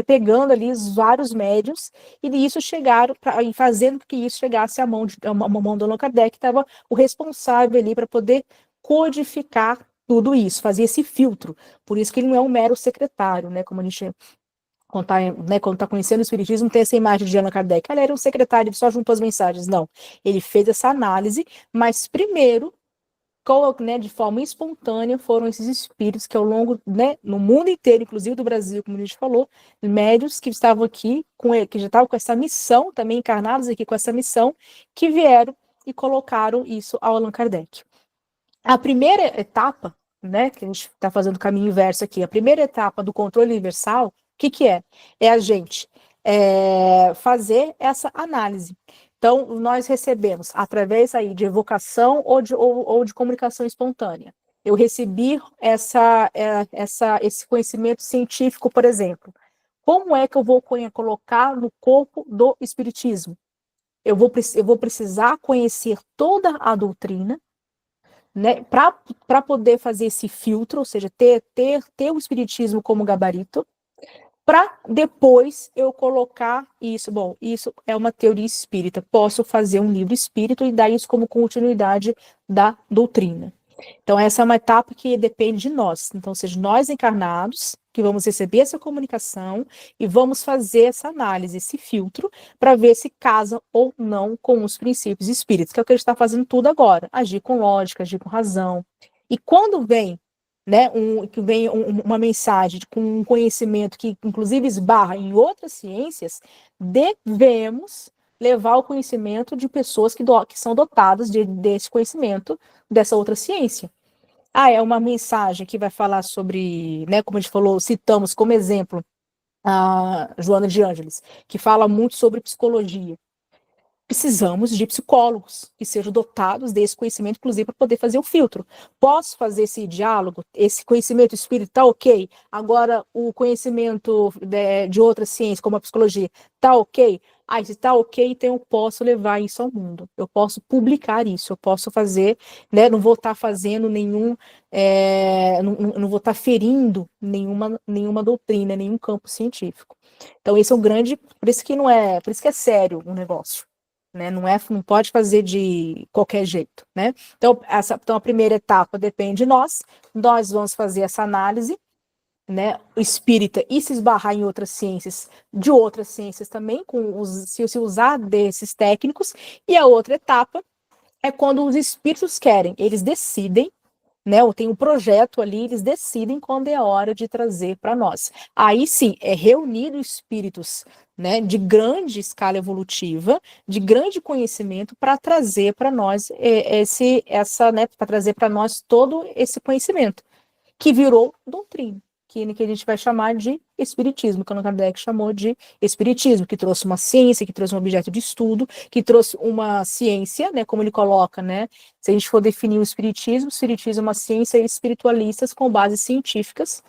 pegando ali os vários médios, e isso chegaram, e fazendo que isso chegasse à mão do Allan Kardec, que estava o responsável ali para poder codificar tudo isso, fazer esse filtro. Por isso que ele não é um mero secretário, né, como a gente quando está conhecendo o espiritismo, tem essa imagem de Allan Kardec. Ele era um secretário, ele só juntou as mensagens. Não, ele fez essa análise, mas primeiro, né, de forma espontânea, foram esses espíritos que ao longo, né, no mundo inteiro, inclusive do Brasil, como a gente falou, médios que estavam aqui, que já estavam com essa missão, também encarnados aqui com essa missão, que vieram e colocaram isso ao Allan Kardec. A primeira etapa, né, que a gente está fazendo o caminho inverso aqui, a primeira etapa do controle universal, o que é? É a gente fazer essa análise. Então, nós recebemos, através aí de evocação ou de comunicação espontânea. Eu recebi esse conhecimento científico, por exemplo. Como é que eu vou colocar no corpo do espiritismo? Eu vou precisar conhecer toda a doutrina, né, para poder fazer esse filtro, ou seja, ter o espiritismo como gabarito, para depois eu colocar isso. Bom, isso é uma teoria espírita. Posso fazer um livro espírita e dar isso como continuidade da doutrina. Então, essa é uma etapa que depende de nós. Então, ou seja, nós encarnados, que vamos receber essa comunicação e vamos fazer essa análise, esse filtro, para ver se casa ou não com os princípios espíritas, que é o que a gente está fazendo tudo agora. Agir com lógica, agir com razão. E quando vem, né, uma mensagem com um conhecimento que, inclusive, esbarra em outras ciências, devemos levar o conhecimento de pessoas que são dotadas desse conhecimento, dessa outra ciência. É uma mensagem que vai falar sobre, né, como a gente falou, citamos como exemplo a Joana de Ângeles, que fala muito sobre psicologia. Precisamos de psicólogos que sejam dotados desse conhecimento, inclusive, para poder fazer o filtro. Posso fazer esse diálogo, esse conhecimento espírita, ok. Agora, o conhecimento de outra ciência, como a psicologia, tá ok. Se está ok, então eu posso levar isso ao mundo. Eu posso publicar isso, eu posso fazer, né? Não vou estar fazendo não vou estar ferindo nenhuma doutrina, nenhum campo científico. Então, esse é um grande, por isso que é sério o negócio. Né? Não pode fazer de qualquer jeito, né? Então, a primeira etapa depende de nós vamos fazer essa análise, né, espírita e se esbarrar em outras ciências, de outras ciências também, se usar desses técnicos, e a outra etapa é quando os espíritos querem, eles decidem, né, ou tem um projeto ali, eles decidem quando é a hora de trazer para nós. Aí sim, é reunido espíritos, né, de grande escala evolutiva, de grande conhecimento, para trazer para nós né, para trazer para nós todo esse conhecimento, que virou doutrina, que a gente vai chamar de espiritismo, que o Allan Kardec chamou de espiritismo, que trouxe uma ciência, que trouxe um objeto de estudo, que trouxe uma ciência, né, como ele coloca, né, se a gente for definir o espiritismo é uma ciência espiritualistas com bases científicas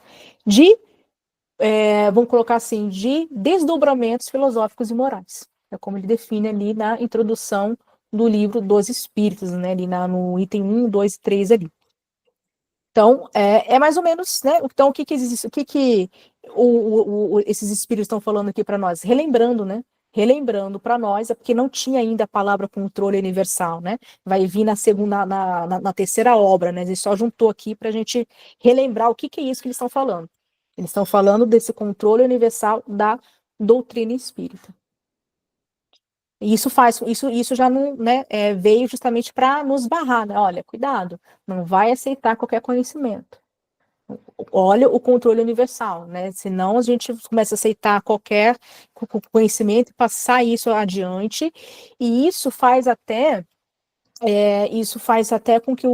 vamos colocar assim, de desdobramentos filosóficos e morais. É como ele define ali na introdução do livro dos Espíritos, né, ali no item 1, 2 e 3 ali. Então, é mais ou menos, né? Então, o que esses espíritos estão falando aqui para nós? Relembrando, né? Relembrando para nós, é porque não tinha ainda a palavra controle universal, né? Vai vir na terceira obra, né? Ele só juntou aqui para a gente relembrar o que é isso que eles estão falando. Eles estão falando desse controle universal da doutrina espírita. E isso já não, né, veio justamente para nos barrar, né? Olha, cuidado, não vai aceitar qualquer conhecimento. Olha o controle universal, né? Senão a gente começa a aceitar qualquer conhecimento e passar isso adiante, e isso faz até com que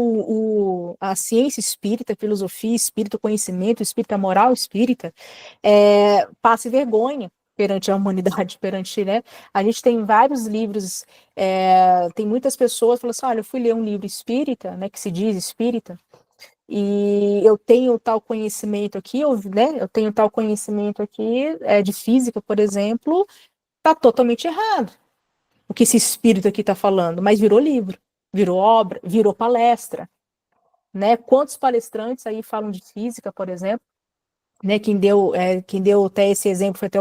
a ciência espírita, a filosofia espírita, o conhecimento espírita, a moral espírita, passe vergonha perante a humanidade, perante, né? A gente tem vários livros, tem muitas pessoas que falam assim, olha, eu fui ler um livro espírita, né, que se diz espírita, e eu tenho tal conhecimento aqui, eu tenho tal conhecimento aqui, de física, por exemplo, está totalmente errado o que esse espírito aqui está falando, mas virou livro, virou obra, virou palestra, né? Quantos palestrantes aí falam de física, por exemplo, né? Quem deu até esse exemplo foi até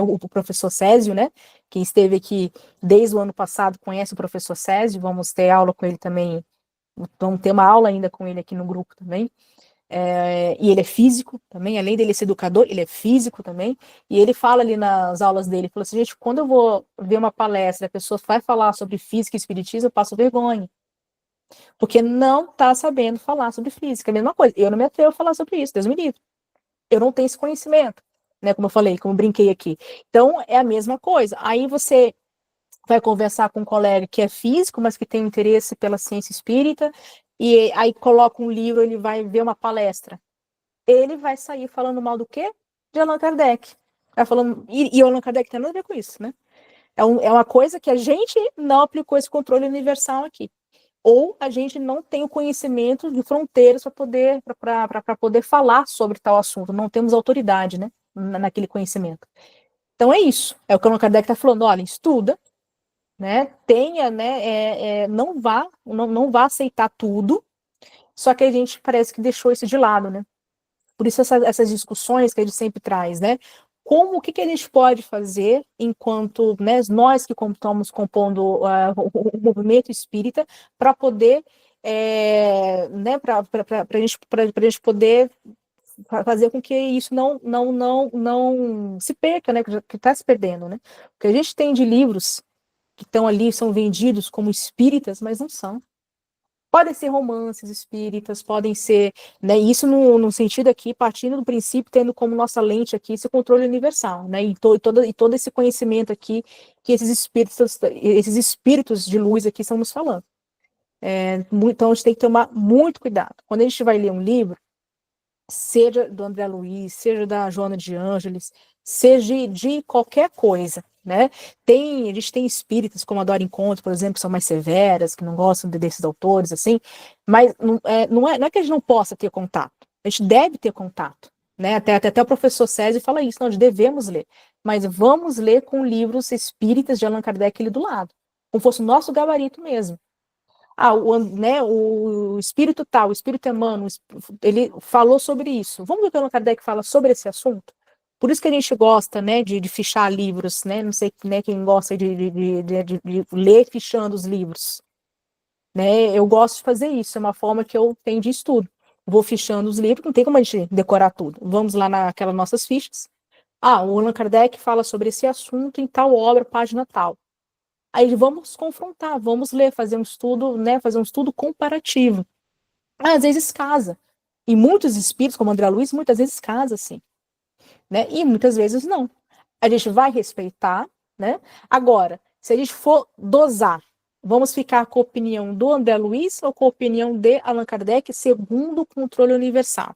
o professor Césio, né? Quem esteve aqui desde o ano passado conhece o professor Césio, vamos ter aula com ele também, vamos ter uma aula ainda com ele aqui no grupo também. E ele é físico também, além dele ser educador, ele é físico também, e ele fala ali nas aulas dele, falou assim, gente, quando eu vou ver uma palestra, a pessoa vai falar sobre física e espiritismo, eu passo vergonha, porque não está sabendo falar sobre física, é a mesma coisa, eu não me atrevo a falar sobre isso, Deus me livre, eu não tenho esse conhecimento, né, como eu falei, como eu brinquei aqui, então é a mesma coisa, aí você vai conversar com um colega que é físico, mas que tem interesse pela ciência espírita, e aí coloca um livro, ele vai ver uma palestra. Ele vai sair falando mal do quê? De Allan Kardec. Vai falando, e o Allan Kardec tem nada a ver com isso, né? É uma coisa que a gente não aplicou esse controle universal aqui. Ou a gente não tem o conhecimento de fronteiras para poder falar sobre tal assunto. Não temos autoridade, né? Naquele conhecimento. Então é isso. É o que o Allan Kardec está falando. Olha, estuda, né? Tenha, né? Não vá aceitar tudo. Só que a gente parece que deixou isso de lado, né? Por isso essas discussões que a gente sempre traz, né? O que a gente pode fazer enquanto, né, nós que estamos compondo o movimento espírita para poder, né, para a gente poder fazer com que isso não se perca, né, que está se perdendo, né? Porque a gente tem de livros que estão ali, são vendidos como espíritas, mas não são. Podem ser romances espíritas, podem ser, né, isso no sentido aqui, partindo do princípio, tendo como nossa lente aqui esse controle universal, né, e todo esse conhecimento aqui que esses espíritos de luz aqui estão nos falando. Então, a gente tem que tomar muito cuidado. Quando a gente vai ler um livro, seja do André Luiz, seja da Joana de Ângeles, seja de qualquer coisa, né? A gente tem espíritas como a Dora Encontro, por exemplo, que são mais severas, que não gostam desses autores, assim, mas não é que a gente não possa ter contato, a gente deve ter contato, né? Até o professor Césio fala isso, nós devemos ler, mas vamos ler com livros espíritas de Allan Kardec ali do lado, como fosse o nosso gabarito mesmo. O espírito tal, o espírito Emmanuel, ele falou sobre isso. Vamos ver o que o Allan Kardec fala sobre esse assunto? Por isso que a gente gosta, né, de fichar livros, né? Não sei, né, quem gosta de ler fichando os livros. Né? Eu gosto de fazer isso, é uma forma que eu tenho de estudo. vou fichando os livros, não tem como a gente decorar tudo. Vamos lá naquelas nossas fichas. O Allan Kardec fala sobre esse assunto em tal obra, página tal. Aí vamos confrontar, vamos ler, fazer um estudo, né, fazer um estudo comparativo. Às vezes casa. E muitos espíritos, como André Luiz, muitas vezes casa, sim. Né? E muitas vezes não. A gente vai respeitar, né? Agora, se a gente for dosar, vamos ficar com a opinião do André Luiz ou com a opinião de Allan Kardec, segundo o controle universal?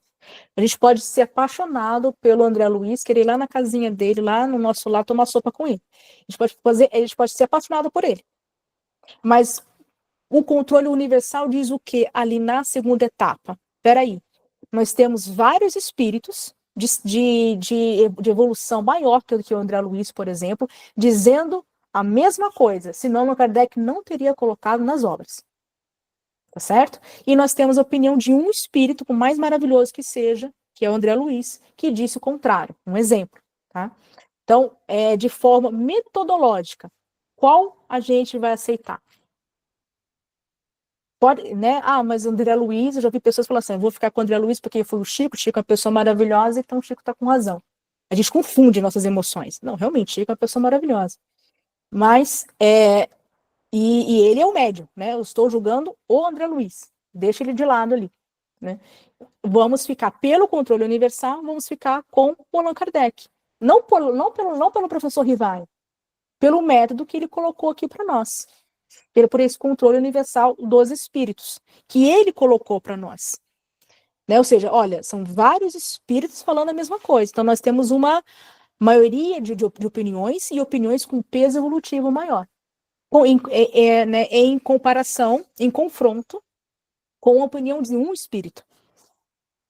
A gente pode ser apaixonado pelo André Luiz, querer ir lá na casinha dele, lá no nosso lar, tomar sopa com ele. A gente pode ser apaixonado por ele. Mas o controle universal diz o quê ali na segunda etapa? Peraí, nós temos vários espíritos de evolução maior que o André Luiz, por exemplo, dizendo a mesma coisa, senão o Kardec não teria colocado nas obras. Tá certo? E nós temos a opinião de um espírito, por mais maravilhoso que seja, que é o André Luiz, que disse o contrário. Um exemplo, tá? Então, de forma metodológica, qual a gente vai aceitar? Pode, né? Mas André Luiz, eu já vi pessoas falando assim, eu vou ficar com o André Luiz porque foi o Chico é uma pessoa maravilhosa, então o Chico está com razão. A gente confunde nossas emoções. Não, realmente, Chico é uma pessoa maravilhosa. Mas, e ele é o médium, né? Eu estou julgando o André Luiz. Deixa ele de lado ali, né? Vamos ficar pelo controle universal, vamos ficar com o Allan Kardec. Não pelo professor Rivaio, pelo método que ele colocou aqui para nós. Por esse controle universal dos espíritos, que ele colocou para nós. Né? Ou seja, olha, são vários espíritos falando a mesma coisa. Então, nós temos uma maioria de opiniões e opiniões com peso evolutivo maior. Né, em comparação, em confronto com a opinião de um espírito.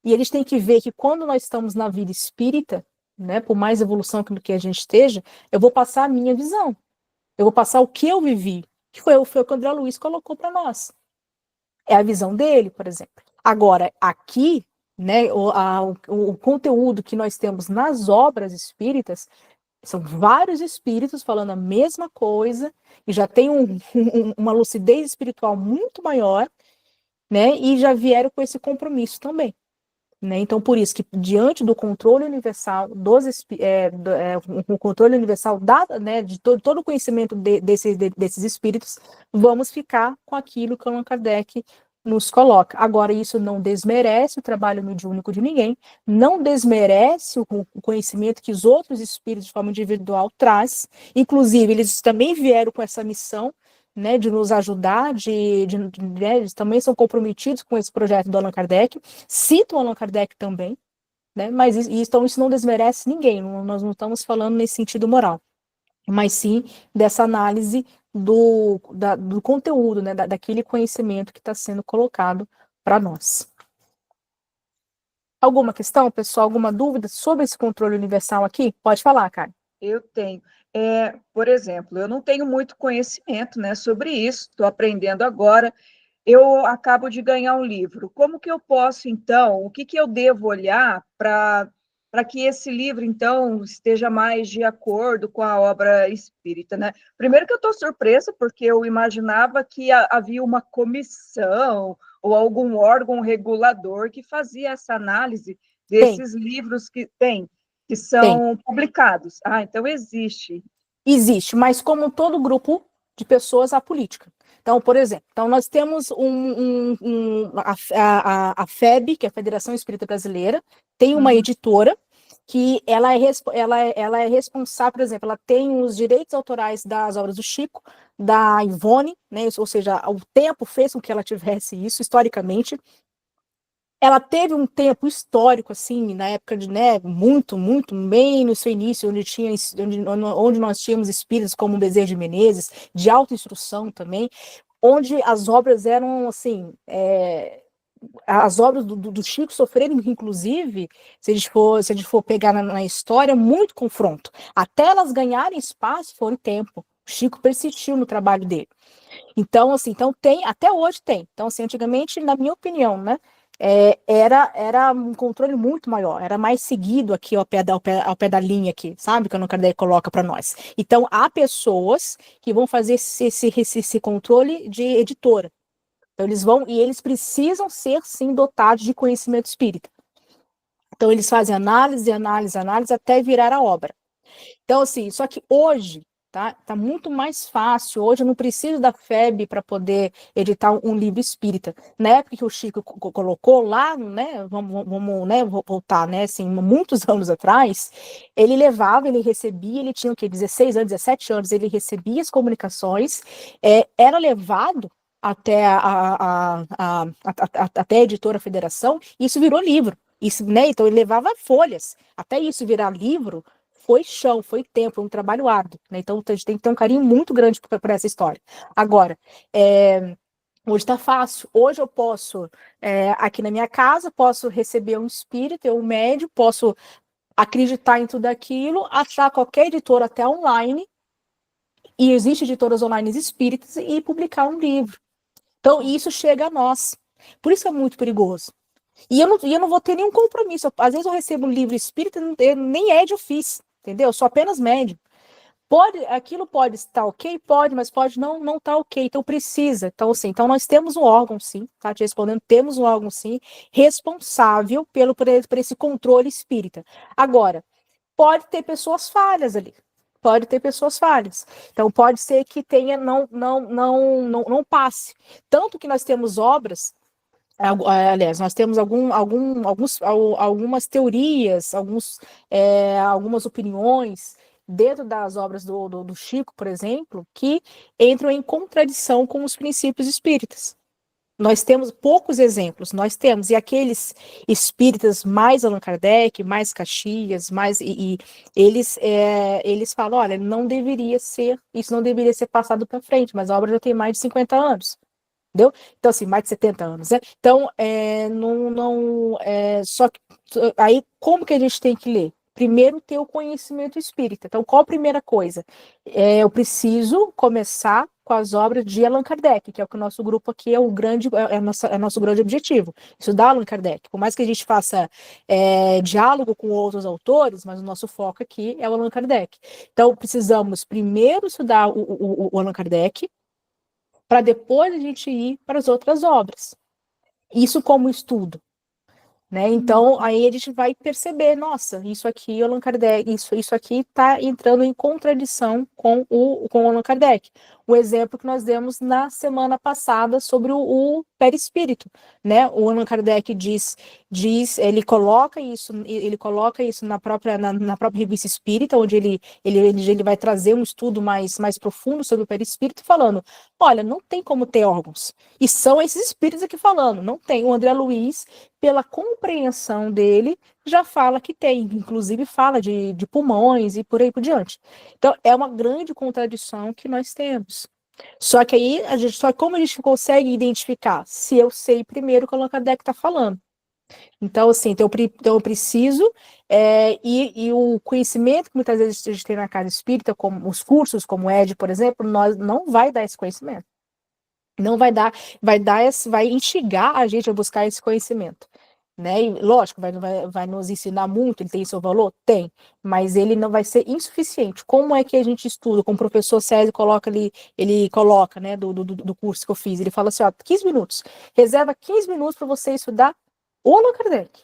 E eles têm que ver que quando nós estamos na vida espírita, né, por mais evolução que a gente esteja, eu vou passar a minha visão. Eu vou passar o que eu vivi, que foi o que o André Luiz colocou para nós. É a visão dele, por exemplo. Agora, aqui, né, o conteúdo que nós temos nas obras espíritas, são vários espíritos falando a mesma coisa, e já tem uma lucidez espiritual muito maior, né, e já vieram com esse compromisso também. Né? Então, por isso que, diante do controle universal, o controle universal né, de todo o conhecimento desses espíritos, vamos ficar com aquilo que Allan Kardec nos coloca. Agora, isso não desmerece o trabalho mediúnico de ninguém, não desmerece o conhecimento que os outros espíritos, de forma individual, traz. Inclusive, eles também vieram com essa missão, né, de nos ajudar, né, eles também são comprometidos com esse projeto do Allan Kardec, citam o Allan Kardec também, né, mas então isso não desmerece ninguém, nós não estamos falando nesse sentido moral, mas sim dessa análise do conteúdo, né, daquele conhecimento que está sendo colocado para nós. Alguma questão, pessoal? Alguma dúvida sobre esse controle universal aqui? Pode falar, Karen. Eu tenho. Por exemplo, eu não tenho muito conhecimento, né, sobre isso, estou aprendendo agora. Eu acabo de ganhar um livro. Como que eu posso, então, o que eu devo olhar para que esse livro, então, esteja mais de acordo com a obra espírita, né? Primeiro que eu estou surpresa, porque eu imaginava que havia uma comissão ou algum órgão regulador que fazia essa análise desses livros que são publicados. Então existe. Existe, mas como todo grupo de pessoas, a política. Então, por exemplo, nós temos a FEB, que é a Federação Espírita Brasileira, tem uma editora que ela é responsável, por exemplo, ela tem os direitos autorais das obras do Chico, da Ivone, né, ou seja, o tempo fez com que ela tivesse isso, historicamente. Ela teve um tempo histórico, assim, na época de, né, muito, bem no seu início, onde nós tínhamos espíritos como o Bezerra de Menezes, de autoinstrução também, onde as obras eram, assim, as obras do Chico sofreram, inclusive, se a gente for pegar na história, muito confronto. Até elas ganharem espaço, foi um tempo. O Chico persistiu no trabalho dele. Então, assim, tem, até hoje tem. Então, assim, antigamente, na minha opinião, né, era um controle muito maior, era mais seguido aqui ao pé da linha aqui, sabe, que o Allan Kardec coloca para nós. Então, há pessoas que vão fazer esse controle de editora, Então, eles vão, e eles precisam ser, sim, dotados de conhecimento espírita. Então, eles fazem análise, análise, análise, até virar a obra. Então, assim, só que hoje, tá muito mais fácil. Hoje eu não preciso da FEB para poder editar um livro espírita. Na época que o Chico colocou lá, né, vamos né, voltar, né, assim, muitos anos atrás, ele levava, ele recebia, ele tinha o quê, 16 anos, 17 anos, ele recebia as comunicações, era levado até até a editora Federação, e isso virou livro. Isso, né, então ele levava folhas, até isso virar livro, foi chão, foi tempo, foi um trabalho árduo, né? Então a gente tem que ter um carinho muito grande por essa história. Agora, hoje está fácil. Hoje eu posso, aqui na minha casa, posso receber um espírita, um médium, posso acreditar em tudo aquilo, achar qualquer editora até online, e existe editoras online espíritas, e publicar um livro. Então, isso chega a nós. Por isso é muito perigoso. E eu não vou ter nenhum compromisso. Às vezes eu recebo um livro espírita, nem é de ofício, entendeu? Eu sou apenas médium. Aquilo pode estar ok? Pode, mas pode não estar ok. Então precisa. Então, assim, então nós temos um órgão, sim, tá te respondendo, temos um órgão, sim, responsável por esse controle espírita. Agora, pode ter pessoas falhas ali. Pode ter pessoas falhas. Então, pode ser que tenha, não passe. Tanto que nós temos obras. Aliás, nós temos algumas teorias, algumas opiniões dentro das obras do Chico, por exemplo, que entram em contradição com os princípios espíritas. Nós temos poucos exemplos, e aqueles espíritas mais Allan Kardec, mais Caxias, eles falam, olha, isso não deveria ser passado para frente, mas a obra já tem mais de 50 anos. Entendeu? Então, assim, mais de 70 anos, né? Então, só que aí, como que a gente tem que ler? Primeiro, ter o conhecimento espírita. Então, qual a primeira coisa? Eu preciso começar com as obras de Allan Kardec, que é o que o nosso grupo aqui é nosso grande objetivo, estudar Allan Kardec. Por mais que a gente faça diálogo com outros autores, mas o nosso foco aqui é o Allan Kardec. Então, precisamos primeiro estudar o Allan Kardec, para depois a gente ir para as outras obras. Isso como estudo. Né? Então, aí a gente vai perceber, nossa, isso aqui, Allan Kardec, isso aqui está entrando em contradição com o Allan Kardec. O exemplo que nós demos na semana passada sobre o perispírito, né? O Allan Kardec ele coloca isso na própria revista espírita, onde ele vai trazer um estudo mais profundo sobre o perispírito, falando, olha, não tem como ter órgãos. E são esses espíritos aqui falando, não tem. O André Luiz, pela compreensão dele, já fala que tem, inclusive fala de pulmões e por aí por diante. Então, é uma grande contradição que nós temos. Só que aí, como a gente consegue identificar? Se eu sei primeiro o que o Allan Kardec está falando. Então, assim, eu preciso, e o conhecimento que muitas vezes a gente tem na casa espírita, como os cursos, como o ED, por exemplo, nós não vai dar esse conhecimento. Não vai dar, vai instigar a gente a buscar esse conhecimento. Né? E, lógico, vai nos ensinar muito, ele tem seu valor? Tem, mas ele não vai ser insuficiente. Como é que a gente estuda? Como o professor César coloca ali, ele coloca, né, do curso que eu fiz, ele fala assim, ó, 15 minutos, reserva 15 minutos para você estudar o Allan Kardec.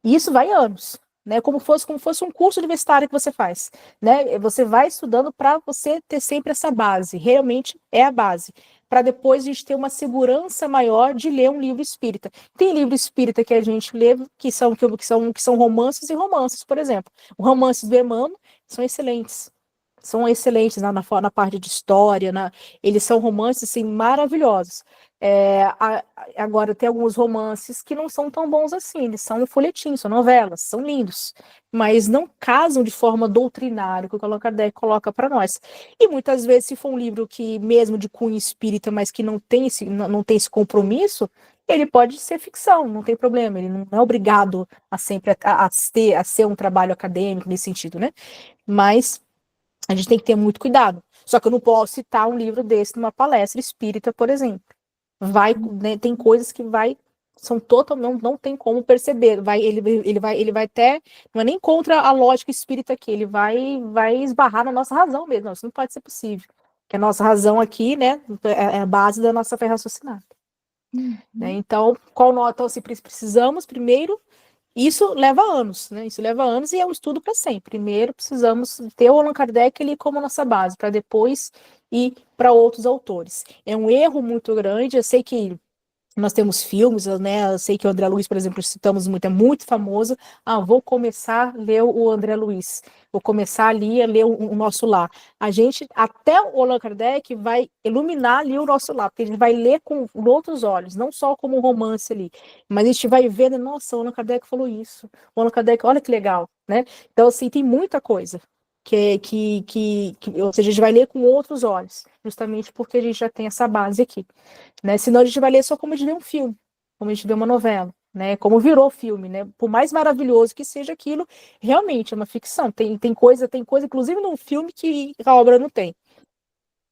E isso vai anos, né? Como fosse um curso universitário que você faz, né? Você vai estudando para você ter sempre essa base, realmente é a base, para depois a gente ter uma segurança maior de ler um livro espírita. Tem livro espírita que a gente lê que são romances e romances, por exemplo. Os romances do Emmanuel são excelentes. São excelentes na parte de história, eles são romances assim, maravilhosos. Agora, tem alguns romances que não são tão bons assim, eles são folhetinhos, são novelas, são lindos, mas não casam de forma doutrinária, que o Allan Kardec coloca para nós. E muitas vezes, se for um livro que, mesmo de cunho espírita, mas que não tem esse compromisso, ele pode ser ficção, não tem problema, ele não é obrigado a sempre a ser um trabalho acadêmico nesse sentido, né? Mas a gente tem que ter muito cuidado. Só que eu não posso citar um livro desse numa palestra espírita, por exemplo. Né, tem coisas que são totalmente, não tem como perceber. Ele vai até, não é nem contra a lógica espírita aqui, ele vai esbarrar na nossa razão mesmo. Não, isso não pode ser possível. Que a nossa razão aqui, né, é a base da nossa fé raciocinada. né? Então, qual nota se precisamos? Primeiro, isso leva anos, né? Isso leva anos e é um estudo para sempre. Primeiro, precisamos ter o Allan Kardec ali como nossa base, para depois ir para outros autores. É um erro muito grande, eu sei que nós temos filmes, né? Eu sei que o André Luiz, por exemplo, citamos muito, é muito famoso. Vou começar a ler o André Luiz, vou começar ali a ler o nosso lar. A gente, até o Allan Kardec, vai iluminar ali o nosso lar, porque a gente vai ler com outros olhos, não só como um romance ali, mas a gente vai ver, nossa, o Allan Kardec falou isso, o Allan Kardec, olha que legal, né? Então, assim, tem muita coisa. Ou seja, a gente vai ler com outros olhos, justamente porque a gente já tem essa base aqui, né? Senão a gente vai ler só como a gente vê um filme, como a gente vê uma novela, né? Como virou filme, né? Por mais maravilhoso que seja aquilo, realmente é uma ficção. Tem coisa, inclusive no filme que a obra não tem.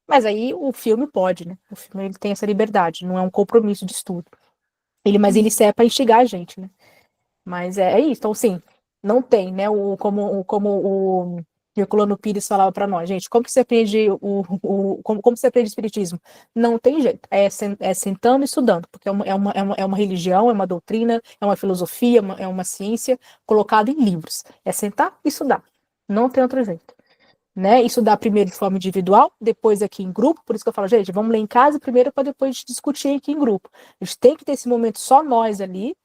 Mas aí o filme pode, né? O filme ele tem essa liberdade, não é um compromisso de estudo. Mas ele serve para instigar a gente, né? Mas é isso. Então, sim, não tem, né? Como o Herculano Pires falava para nós, gente, como que você aprende como você aprende espiritismo? Não tem jeito, é sentando e estudando, porque é uma religião, é uma doutrina, é uma filosofia, é uma ciência colocada em livros. É sentar e estudar. Não tem outro jeito. Né? Estudar primeiro de forma individual, depois aqui em grupo, por isso que eu falo, gente, vamos ler em casa primeiro para depois discutir aqui em grupo. A gente tem que ter esse momento só nós ali,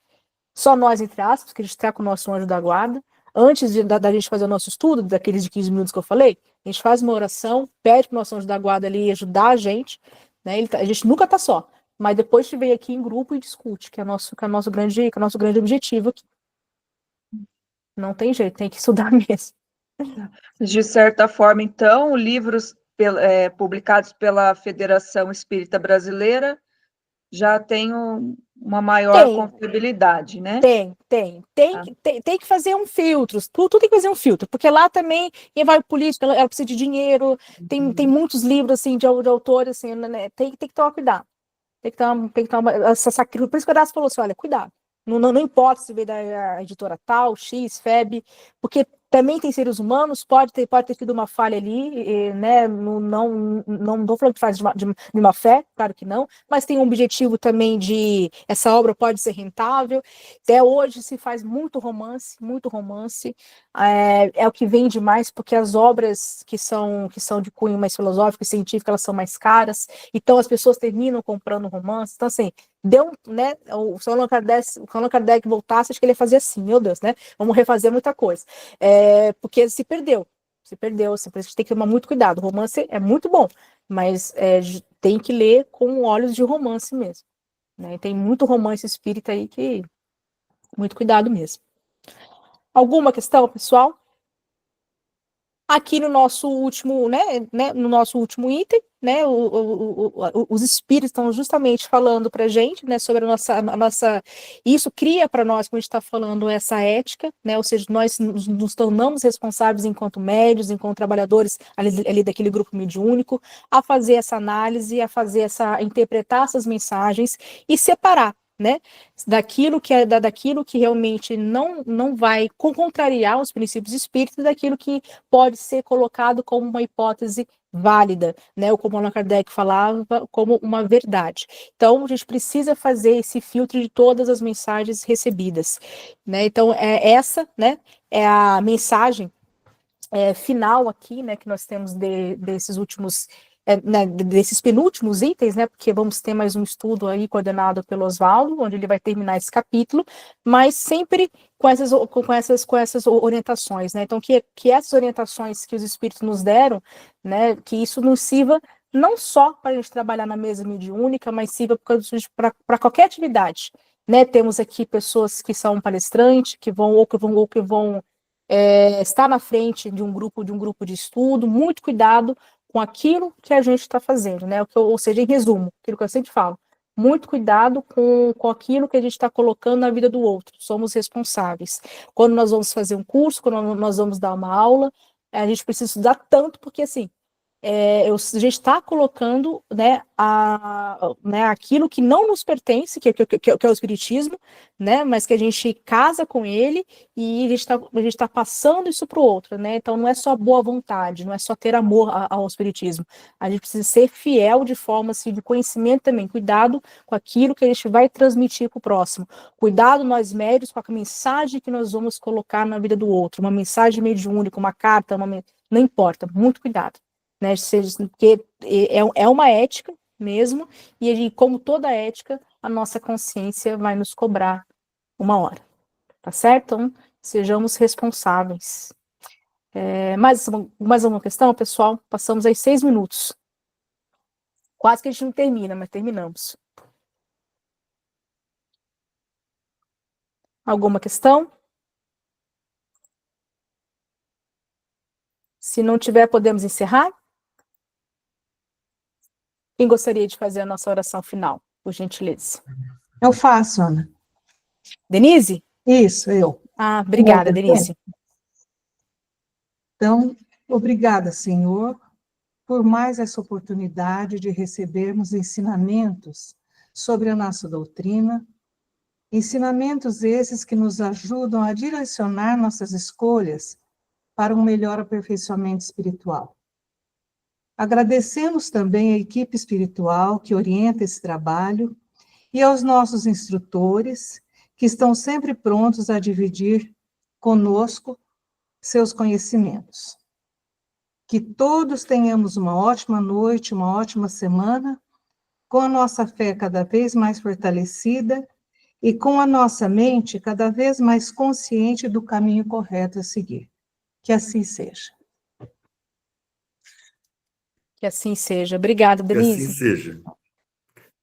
só nós, entre aspas, que a gente está com o nosso anjo da guarda. Antes da gente fazer o nosso estudo, daqueles de 15 minutos que eu falei, a gente faz uma oração, pede para o nosso anjo da guarda ali ajudar a gente, né? A gente nunca está só, mas depois a gente vem aqui em grupo e discute, que é nosso grande objetivo aqui. Não tem jeito, tem que estudar mesmo. De certa forma, então, livros publicados pela Federação Espírita Brasileira já têm uma maior confiabilidade, né? Tem que fazer um filtro, tudo tem que fazer um filtro, porque lá também vai política, ela precisa de dinheiro, tem muitos livros assim, de autores, assim, né? Tem que tomar cuidado. Tem que tomar por isso que o Horácio falou assim, olha, cuidado. Não importa se veio da editora tal, X, FEB, porque também tem seres humanos, pode ter tido uma falha ali, né? Não estou falando que faz de má fé, claro que não, mas tem um objetivo também de essa obra pode ser rentável. Até hoje se faz muito romance, é o que vende mais, porque as obras que são de cunho mais filosófico e científico, elas são mais caras, então as pessoas terminam comprando romance. Então, assim, né? Se o Allan Kardec voltasse, acho que ele ia fazer assim, meu Deus, né? Vamos refazer muita coisa. Porque se perdeu, por isso a gente tem que tomar muito cuidado. O romance é muito bom, mas tem que ler com olhos de romance mesmo. Né? Tem muito romance espírita aí que muito cuidado mesmo. Alguma questão, pessoal? Aqui no nosso último, no nosso último item, né, os espíritos estão justamente falando para a gente, né, sobre a nossa, isso cria para nós, como a gente está falando, essa ética, né, ou seja, nós nos tornamos responsáveis enquanto médios, enquanto trabalhadores ali daquele grupo mediúnico, a fazer essa análise, a interpretar essas mensagens e separar, né, daquilo que realmente não vai contrariar os princípios espíritas, daquilo que pode ser colocado como uma hipótese válida, né, ou como Allan Kardec falava, como uma verdade. Então, a gente precisa fazer esse filtro de todas as mensagens recebidas, né, então, essa, né, é a mensagem final aqui, né, que nós temos desses últimos né, desses penúltimos itens, né, porque vamos ter mais um estudo aí coordenado pelo Oswaldo, onde ele vai terminar esse capítulo, mas sempre com essas orientações, né, então que essas orientações que os espíritos nos deram, né, que isso nos sirva não só para a gente trabalhar na mesa mediúnica, mas sirva para qualquer atividade, né, temos aqui pessoas que são palestrantes, que vão estar na frente de um grupo de estudo, muito cuidado com aquilo que a gente está fazendo, né? Ou seja, em resumo, aquilo que eu sempre falo, muito cuidado com aquilo que a gente está colocando na vida do outro, somos responsáveis. Quando nós vamos fazer um curso, quando nós vamos dar uma aula, a gente precisa estudar tanto, porque assim, a gente está colocando, né, aquilo que não nos pertence, que é o espiritismo, né, mas que a gente casa com ele e a gente tá passando isso para o outro, né? Então não é só boa vontade, não é só ter amor ao espiritismo. A gente precisa ser fiel de forma assim, de conhecimento também. Cuidado com aquilo que a gente vai transmitir para o próximo. Cuidado nós médios com a mensagem que nós vamos colocar na vida do outro. Uma mensagem mediúnica, uma carta, não importa. Muito cuidado. Né, porque é uma ética mesmo, e como toda ética, a nossa consciência vai nos cobrar uma hora, tá certo? Então, sejamos responsáveis. Mais alguma questão, pessoal? Passamos aí 6 minutos. Quase que a gente não termina, mas terminamos. Alguma questão? Se não tiver, podemos encerrar? Quem gostaria de fazer a nossa oração final, por gentileza? Eu faço, Ana. Denise? Isso, eu. Obrigada, Denise. Então, obrigada, Senhor, por mais essa oportunidade de recebermos ensinamentos sobre a nossa doutrina, ensinamentos esses que nos ajudam a direcionar nossas escolhas para um melhor aperfeiçoamento espiritual. Agradecemos também à equipe espiritual que orienta esse trabalho e aos nossos instrutores, que estão sempre prontos a dividir conosco seus conhecimentos. Que todos tenhamos uma ótima noite, uma ótima semana, com a nossa fé cada vez mais fortalecida e com a nossa mente cada vez mais consciente do caminho correto a seguir. Que assim seja. Que assim seja. Obrigada, Denise. Que assim seja.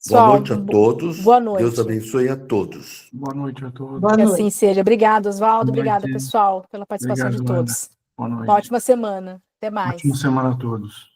Pessoal, Boa noite a todos. Boa noite. Deus abençoe a todos. Boa noite a todos. Boa Que noite. assim seja. Obrigado, Oswaldo. Boa Obrigada, noite. pessoal, pela participação Obrigado, de todos. Boa noite. Uma ótima semana. Até mais. Ótima semana a todos.